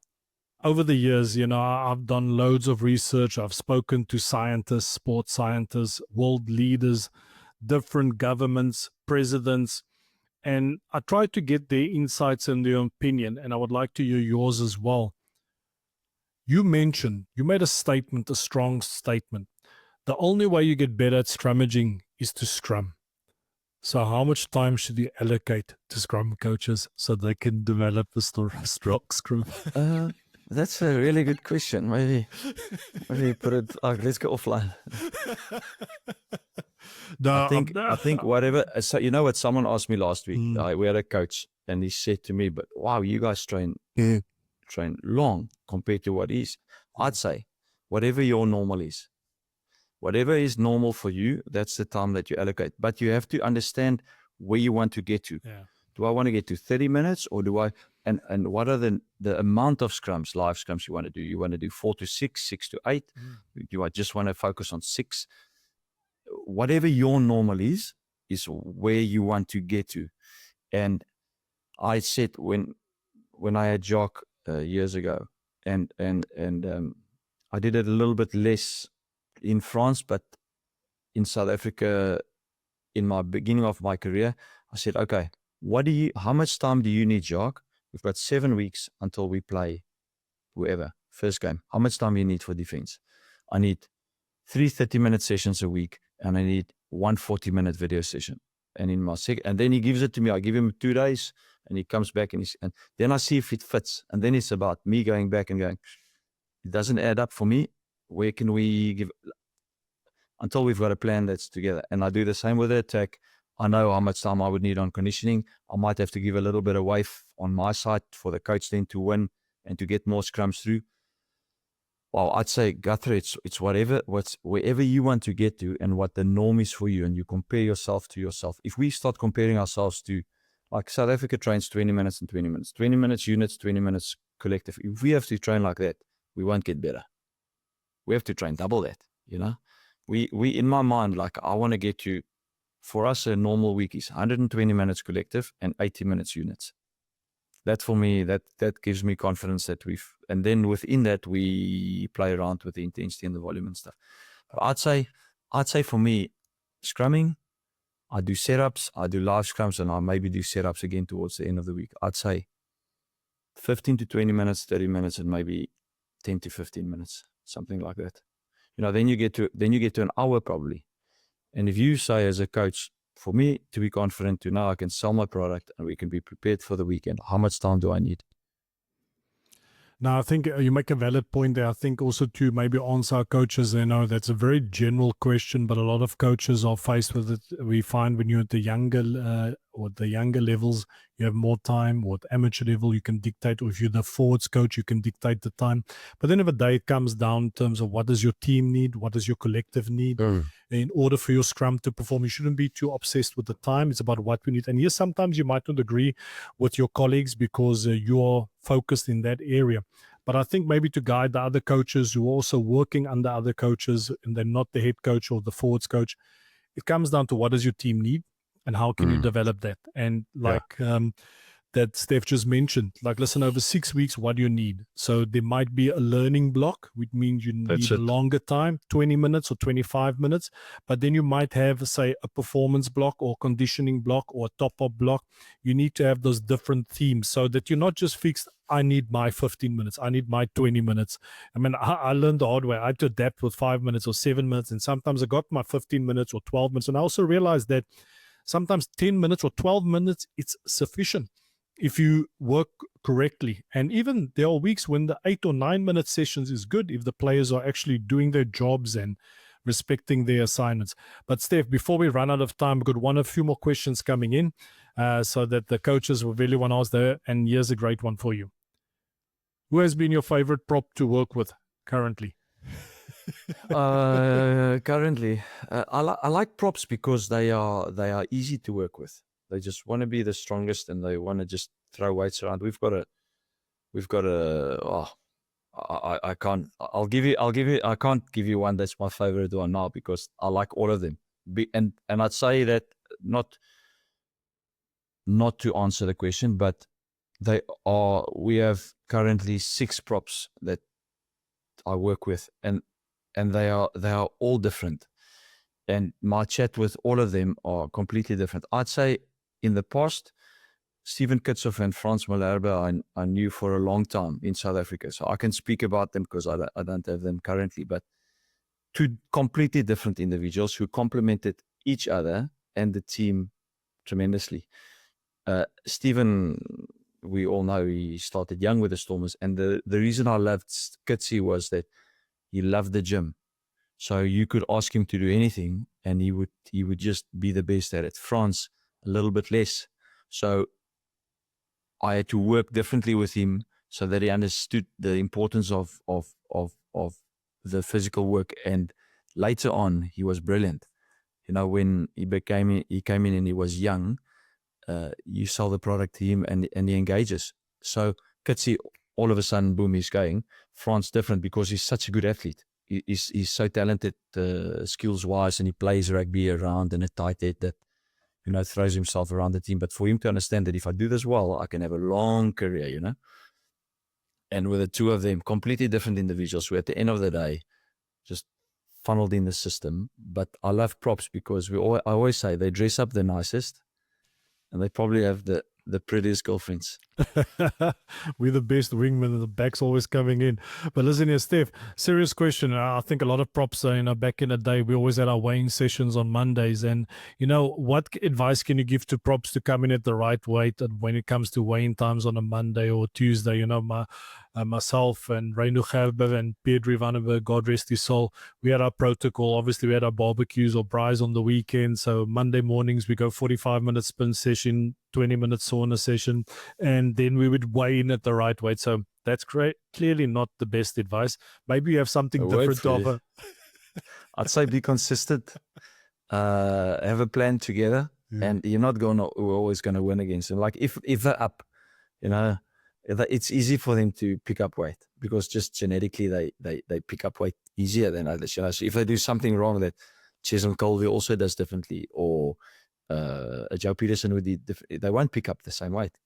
over the years, you know, I've done loads of research. I've spoken to scientists, sports scientists, world leaders, different governments, presidents, and I try to get their insights and their opinion, and I would like to hear yours as well. You made a statement, a strong statement. The only way you get better at scrummaging is to scrum. So how much time should you allocate to scrum coaches so they can develop a strong scrum? That's a really good question. Maybe put it like, let's go offline. No, I think whatever. So you know what? Someone asked me last week. We had a coach, and he said to me, "But wow, you guys train long compared to what is." I'd say, whatever your normal is, whatever is normal for you, that's the time that you allocate. But you have to understand where you want to get to. Yeah. Do I want to get to 30 minutes, or do I? And what are the amount of scrums, live scrums you want to do? You want to do 4 to 6, 6 to 8? Do I just want to focus on 6? Whatever your normal is where you want to get to. And I said when I had Jacques years ago, and I did it a little bit less in France, but in South Africa, in my beginning of my career, I said, okay, how much time do you need, Jacques? We've got 7 weeks until we play whoever, first game. How much time do you need for defense? I need 3 30-minute sessions a week, and I need 1 40-minute video session. And in my and then he gives it to me. I give him 2 days, and he comes back, and then I see if it fits. And then it's about me going back and going, it doesn't add up for me. Where can we give, until we've got a plan that's together. And I do the same with the attack. I know how much time I would need on conditioning. I might have to give a little bit away on my side for the coach then to win and to get more scrums through. Well, I'd say, Gurthro, it's wherever you want to get to and what the norm is for you, and you compare yourself to yourself. If we start comparing ourselves to, like South Africa trains 20 minutes and 20 minutes, 20 minutes units, 20 minutes collective. If we have to train like that, we won't get better. We have to train double that, you know. We in my mind, like I want to get to, for us, a normal week is 120 minutes collective and 80 minutes units. That for me, that gives me confidence that and then within that we play around with the intensity and the volume and stuff. But I'd say for me, scrumming, I do setups, I do live scrums, and I maybe do setups again towards the end of the week. I'd say 15 to 20 minutes, 30 minutes, and maybe 10 to 15 minutes. something like that. Then you get to an hour probably. And if you say as a coach, for me to be confident to now I can sell my product and we can be prepared for the weekend, how much time do I need? Now, I think you make a valid point there. I think also to maybe answer our coaches, that's a very general question, but a lot of coaches are faced with it. We find when you're at the younger levels, you have more time. Or at amateur level, you can dictate, or if you're the forwards coach, you can dictate the time. But then of the day, it comes down in terms of what does your team need? What does your collective need? In order for your scrum to perform, you shouldn't be too obsessed with the time. It's about what we need. And yes, sometimes you might not agree with your colleagues because you're focused in that area. But I think maybe to guide the other coaches who are also working under other coaches and they're not the head coach or the forwards coach, it comes down to what does your team need and how can you develop that? And that Steph just mentioned, listen, over 6 weeks, what do you need? So there might be a learning block, which means you need a longer time, 20 minutes or 25 minutes. But then you might have, say, a performance block or conditioning block or a top-up block. You need to have those different themes so that you're not just fixed, I need my 15 minutes, I need my 20 minutes. I mean, I learned the hard way. I had to adapt with 5 minutes or 7 minutes. And sometimes I got my 15 minutes or 12 minutes. And I also realized that sometimes 10 minutes or 12 minutes, it's sufficient if you work correctly. And even there are weeks when the 8 or 9 minute sessions is good if the players are actually doing their jobs and respecting their assignments. But Steph, before we run out of time, we've got a few more questions coming in so that the coaches will really want to ask there. And here's a great one for you. Who has been your favorite prop to work with currently? Currently, I like props because they are easy to work with. They just want to be the strongest and they want to just throw weights around. I can't give you one that's my favorite one now because I like all of them. And I'd say that not to answer the question, but we have currently 6 props that I work with and they are all different. And my chat with all of them are completely different. I'd say in the past, Stephan Kitshoff and Malherbe I knew for a long time in South Africa. So I can speak about them because I don't have them currently. But 2 completely different individuals who complemented each other and the team tremendously. Stephan, we all know he started young with the Stormers. And the reason I loved Kitsy was that he loved the gym. So you could ask him to do anything and he would just be the best at it. Frans, a little bit less. So I had to work differently with him so that he understood the importance of the physical work. And later on, he was brilliant. When he came in and he was young, you sell the product to him and he engages. So Kitsy, all of a sudden, boom, he's going. Frans different because he's such a good athlete. He's so talented skills-wise and he plays rugby around in a tight head that throws himself around the team. But for him to understand that if I do this well, I can have a long career, And with the 2 of them, completely different individuals who at the end of the day just funneled in the system. But I love props because I always say they dress up the nicest and they probably have the prettiest girlfriends. We're the best wingmen and the back's always coming in. But listen here, Steph, serious question. I think a lot of props, back in the day, we always had our weighing sessions on Mondays. And, what advice can you give to props to come in at the right weight when it comes to weighing times on a Monday or Tuesday? Myself and Reinu Gerber and Pedri Vandenberg, God rest his soul, we had our protocol. Obviously, we had our barbecues or braais on the weekend. So Monday mornings, we go 45-minute spin session, 20-minute sauna session, and then we would weigh in at the right weight. So that's great. Clearly not the best advice. Maybe you have something different to offer. I'd say be consistent. Have a plan together, and you're not always going to win against them. Like if they're up, it's easy for them to pick up weight because just genetically they pick up weight easier than others. So if they do something wrong that Cheslin Colby also does differently, or Joe Peterson would they won't pick up the same weight,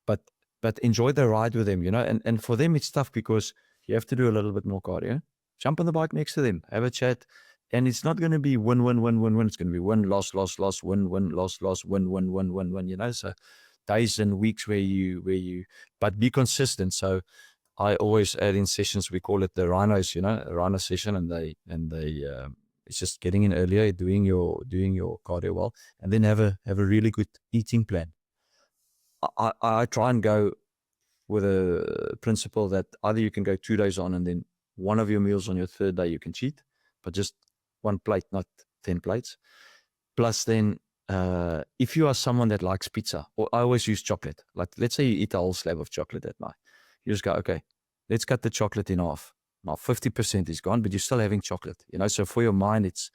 But enjoy the ride with them, And for them it's tough because you have to do a little bit more cardio. Jump on the bike next to them, have a chat, and it's not going to be win. It's going to be win, loss, win, loss, win. So days and weeks where you, but be consistent. So I always add in sessions, we call it the rhinos, a rhino session, and they it's just getting in earlier, doing your cardio well, and then have a really good eating plan. I try and go with a principle that either you can go 2 days on and then one of your meals on your third day you can cheat, but just one plate, not 10 plates. Plus then, if you are someone that likes pizza, or I always use chocolate, like let's say you eat a whole slab of chocolate at night. You just go, okay, let's cut the chocolate in half. Now 50% is gone, but you're still having chocolate, so for your mind, it's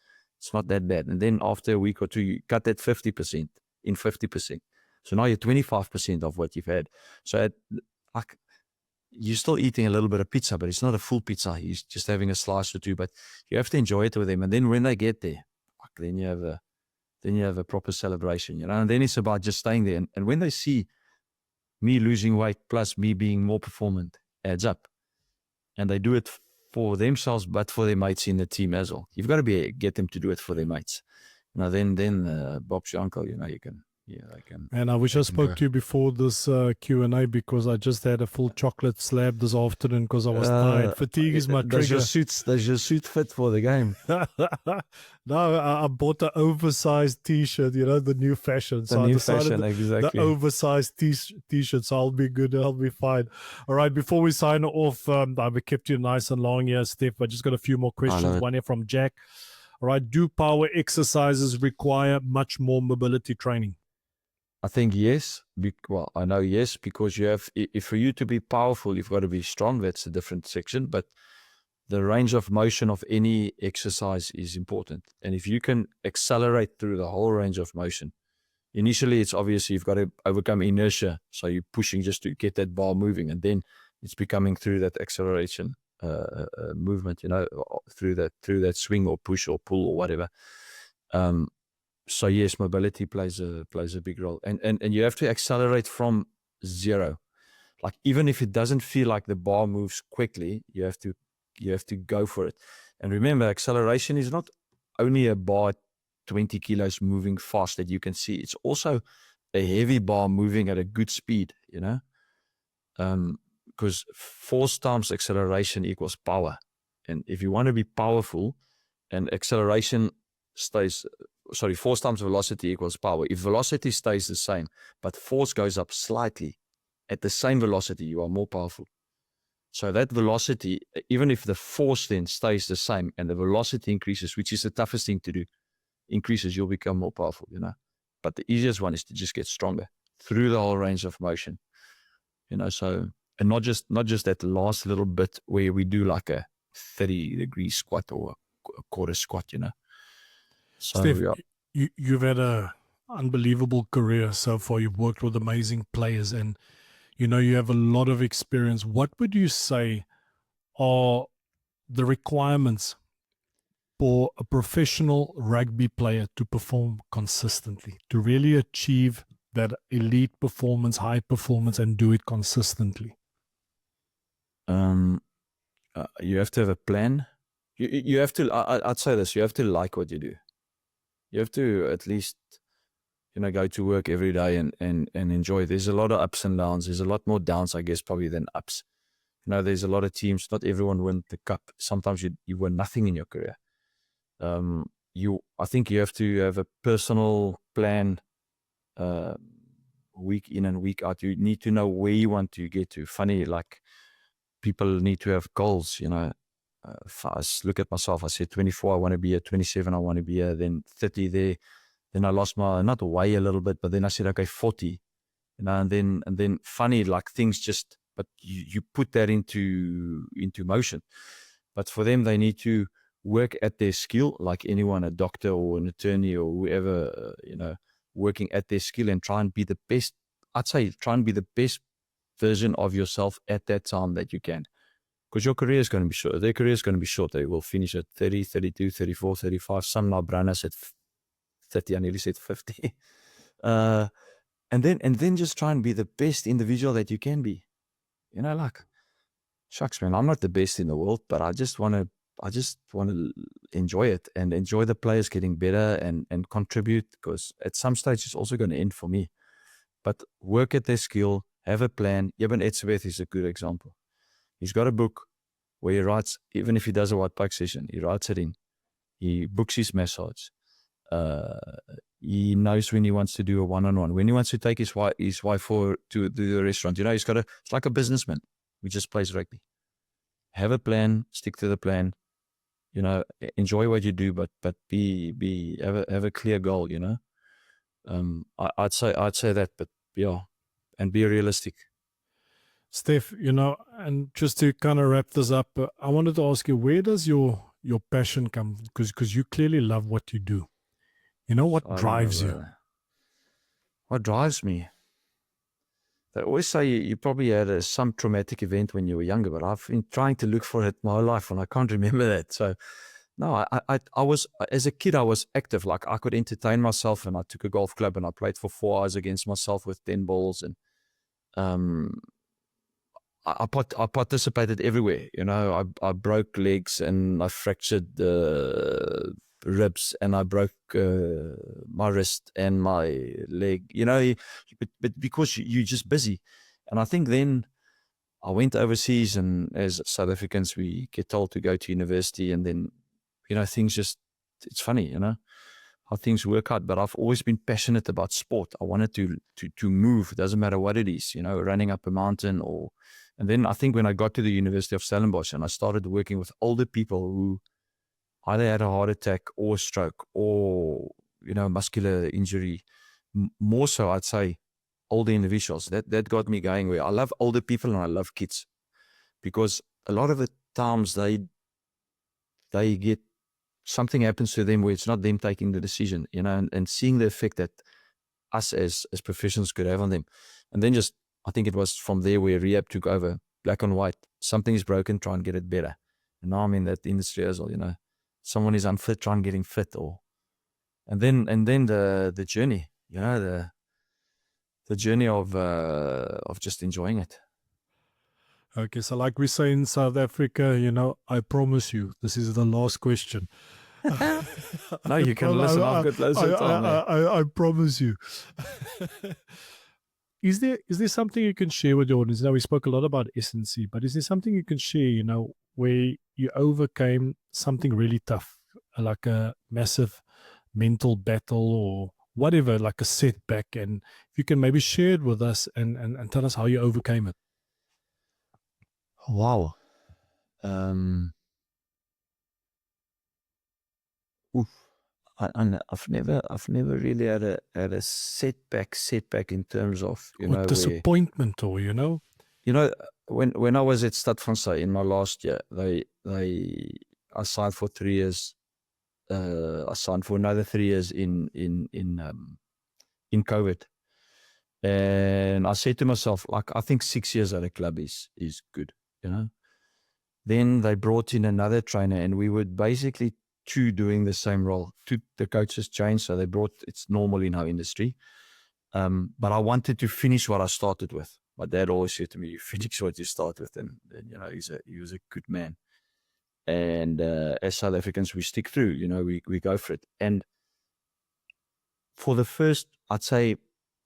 not that bad. And then after a week or two, you cut that 50% in 50%. So now you're 25% of what you've had. So you're still eating a little bit of pizza, but it's not a full pizza. You're just having a slice or two, but you have to enjoy it with them. And then when they get there, then you have a proper celebration, and then it's about just staying there. And when they see me losing weight plus me being more performant, adds up. And they do it for themselves, but for their mates in the team as well. You've got to get them to do it for their mates. Then Bob's your uncle, you can. Yeah, I can. And I wish I spoke to you before this Q&A, because I just had a full chocolate slab this afternoon because I was tired. Fatigue is my trigger. Does your suit fit for the game? No, I bought an oversized T-shirt, the new fashion. So I decided exactly. The oversized T-shirt, so I'll be good. I'll be fine. All right, before we sign off, I've kept you nice and long here, Steph. I just got a few more questions. One here from Jack. All right, do power exercises require much more mobility training? I think yes. I know yes, because if for you to be powerful, you've got to be strong. That's a different section. But the range of motion of any exercise is important. And if you can accelerate through the whole range of motion, initially it's obviously you've got to overcome inertia. So you're pushing just to get that bar moving. And then it's becoming through that acceleration movement, through that swing or push or pull or whatever. So yes, mobility plays a big role, and you have to accelerate from zero. Like even if it doesn't feel like the bar moves quickly, you have to go for it. And remember, acceleration is not only a bar 20 kilos moving fast that you can see. It's also a heavy bar moving at a good speed. Because force times acceleration equals power, and if you want to be powerful, and force times velocity equals power. If velocity stays the same, but force goes up slightly, at the same velocity, you are more powerful. So that velocity, even if the force then stays the same and the velocity increases, which is the toughest thing to do, increases, you'll become more powerful, But the easiest one is to just get stronger through the whole range of motion, So, and not just that last little bit where we do like a 30-degree squat or a quarter squat, So, Steph, you've had an unbelievable career so far. You've worked with amazing players and, you have a lot of experience. What would you say are the requirements for a professional rugby player to perform consistently, to really achieve that elite performance, high performance, and do it consistently? You have to have a plan. You have to, I'd say this, you have to like what you do. You have to at least, go to work every day and enjoy. There's a lot of ups and downs. There's a lot more downs, I guess, probably than ups. There's a lot of teams. Not everyone wins the cup. Sometimes you win nothing in your career. I think you have to have a personal plan, week in and week out. You need to know where you want to get to. Funny, like people need to have goals. If I look at myself, I said 24, I want to be at 27, I want to be at then 30 there. Then I lost not way a little bit, but then I said, okay, 40. And then funny, like things just, but you put that into motion. But for them, they need to work at their skill, like anyone, a doctor or an attorney or whoever, working at their skill and try and be the best. I'd say try and be the best version of yourself at that time that you can. Because your career is going to be short. Their career is going to be short. They will finish at 30, 32, 34, 35. Some now Branna's at 30. I nearly said 50. And then just try and be the best individual that you can be. Like, shucks, man, I'm not the best in the world, but I just want to enjoy it and enjoy the players getting better and contribute, because at some stage it's also going to end for me. But work at their skill, have a plan. Eben Etzebeth is a good example. He's got a book where he writes, even if he does a white pack session, he writes it in. He books his massage. He knows when he wants to do a one-on-one, when he wants to take his wife to the restaurant. It's like a businessman who just plays rugby. Have a plan, stick to the plan. Enjoy what you do, but have a clear goal. I'd say that, but yeah, and be realistic. Steph, and just to kind of wrap this up, I wanted to ask you, where does your passion come? Because you clearly love what you do. What drives you? What drives me? They always say you probably had some traumatic event when you were younger, but I've been trying to look for it my whole life and I can't remember that. So, no, I was, as a kid, I was active. Like I could entertain myself, and I took a golf club and I played for 4 hours against myself with 10 balls. And I participated everywhere. I broke legs and I fractured ribs and I broke my wrist and my leg, but because you're just busy. And I think then I went overseas, and as South Africans, we get told to go to university, and then, things just, it's funny, how things work out. But I've always been passionate about sport. I wanted to move. It doesn't matter what it is, running up a mountain and then I think when I got to the University of Stellenbosch and I started working with older people who either had a heart attack or a stroke or, muscular injury, more so I'd say older individuals, that got me going, where I love older people and I love kids, because a lot of the times they get, something happens to them where it's not them taking the decision, and seeing the effect that us as professionals could have on them. And then I think it was from there where rehab took over, black and white. Something is broken, try and get it better. And now I'm in that industry as well, someone is unfit, try and get him fit, and then the journey, the journey of just enjoying it. Okay, so like we say in South Africa, I promise you, this is the last question. No, you can listen. I've got loads of time. I promise you. Is there something you can share with the audience? Now, we spoke a lot about S&C, but is there something you can share, where you overcame something really tough, like a massive mental battle or whatever, like a setback, and if you can maybe share it with us and tell us how you overcame it? Wow. I've never really had a setback in terms of or disappointment, or when I was at Stade Français in my last year, I signed for 3 years. I signed for another 3 years in COVID, and I said to myself, like, I think 6 years at a club is good, Then they brought in another trainer, and we were basically two doing the same role. The coaches changed, so it's normal in our industry. But I wanted to finish what I started with. My dad always said to me, "You finish what you start with," and he was a good man. And as South Africans, we stick through. We go for it. And for the first, I'd say,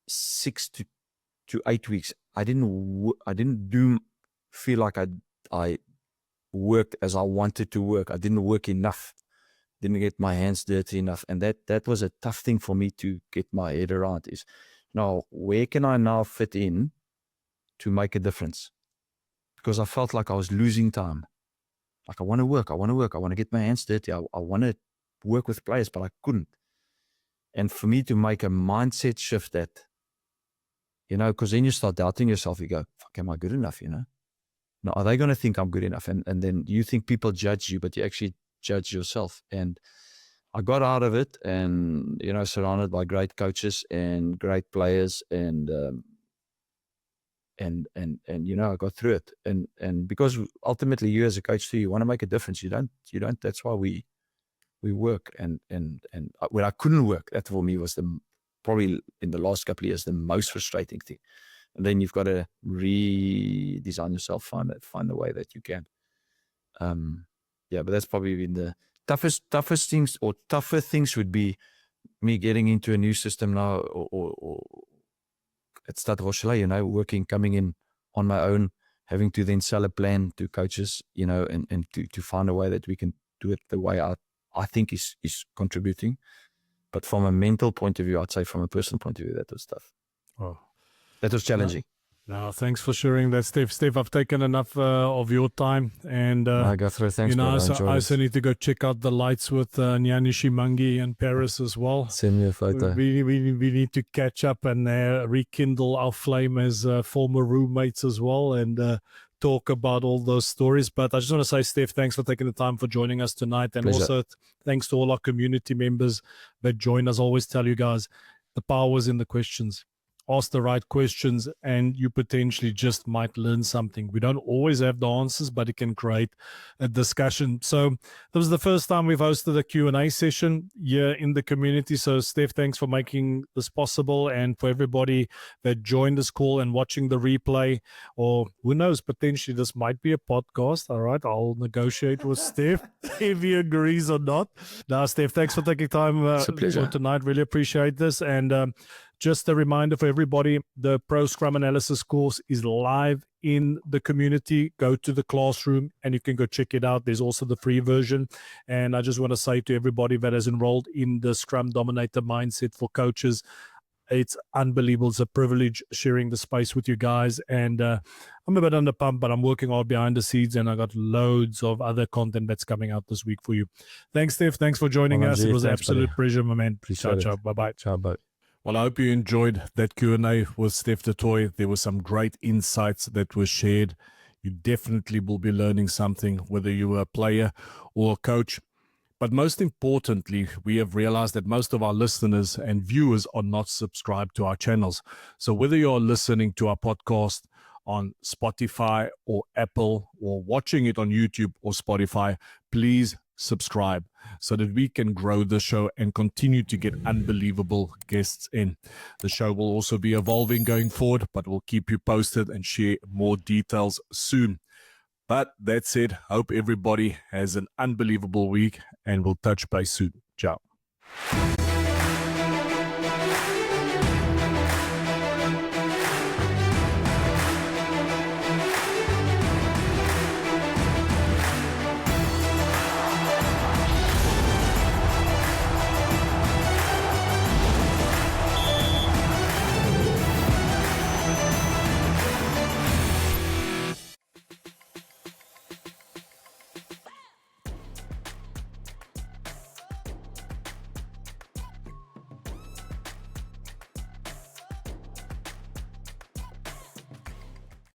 6 to 8 weeks, I didn't feel like I worked as I wanted to work. I didn't work enough. Didn't get my hands dirty enough. And that was a tough thing for me to get my head around, is, now, where can I now fit in to make a difference? Because I felt like I was losing time. Like, I want to work. I want to get my hands dirty. I want to work with players, but I couldn't. And for me to make a mindset shift that, because then you start doubting yourself. You go, fuck, am I good enough, Now, are they going to think I'm good enough? And then you think people judge you, but you actually judge yourself. And I got out of it, and surrounded by great coaches and great players, and I got through it. And because ultimately, you as a coach too, you want to make a difference. You don't. That's why we work. And when I couldn't work, that for me was probably in the last couple of years the most frustrating thing. And then you've got to redesign yourself, find the way that you can. But that's probably been the toughest things, or tougher things would be me getting into a new system now, or at Stade Rochelle, coming in on my own, having to then sell a plan to coaches, and to find a way that we can do it the way I think is contributing. But from a mental point of view, I'd say from a personal point of view, that was tough. Oh. That was challenging. No, thanks for sharing that, Steph. Steph, I've taken enough of your time, and I go through. Thanks, I I also need to go check out the lights with Nyani Shimangi in Paris as well. Send me a photo. We need to catch up and rekindle our flame as former roommates as well, and talk about all those stories. But I just want to say, Steph, thanks for taking the time for joining us tonight, and Pleasure. also thanks to all our community members that join us. I always tell you guys, the power is in the questions. Ask the right questions and you potentially just might learn something. We don't always have the answers, but it can create a discussion. So this was the first time we've hosted a Q&A session here in the community. So Steph, thanks for making this possible, and for everybody that joined this call and watching the replay, or who knows, potentially this might be a podcast. All right, I'll negotiate with Steph if he agrees or not. Now, Steph, thanks for taking time It's a pleasure. for tonight. Really appreciate this. And just a reminder for everybody, the Pro Scrum Analysis course is live in the community. Go to the classroom and you can go check it out. There's also the free version. And I just want to say to everybody that has enrolled in the Scrum Dominator Mindset for coaches, it's unbelievable. It's a privilege sharing the space with you guys. And I'm a bit under pump, but I'm working all behind the scenes, and I got loads of other content that's coming out this week for you. Thanks, Steph. Thanks for joining us. It was an absolute pleasure, my man. Appreciate it. Ciao. Bye-bye. Ciao, bye. Well, I hope you enjoyed that Q&A with Steph du Toit. There were some great insights that were shared. You definitely will be learning something, whether you were a player or a coach. But most importantly, we have realized that most of our listeners and viewers are not subscribed to our channels. So whether you're listening to our podcast on Spotify or Apple, or watching it on YouTube or Spotify, please subscribe so that we can grow the show and continue to get unbelievable guests in. The show will also be evolving going forward, but we'll keep you posted and share more details soon. But that said, hope everybody has an unbelievable week, and we'll touch base soon. Ciao.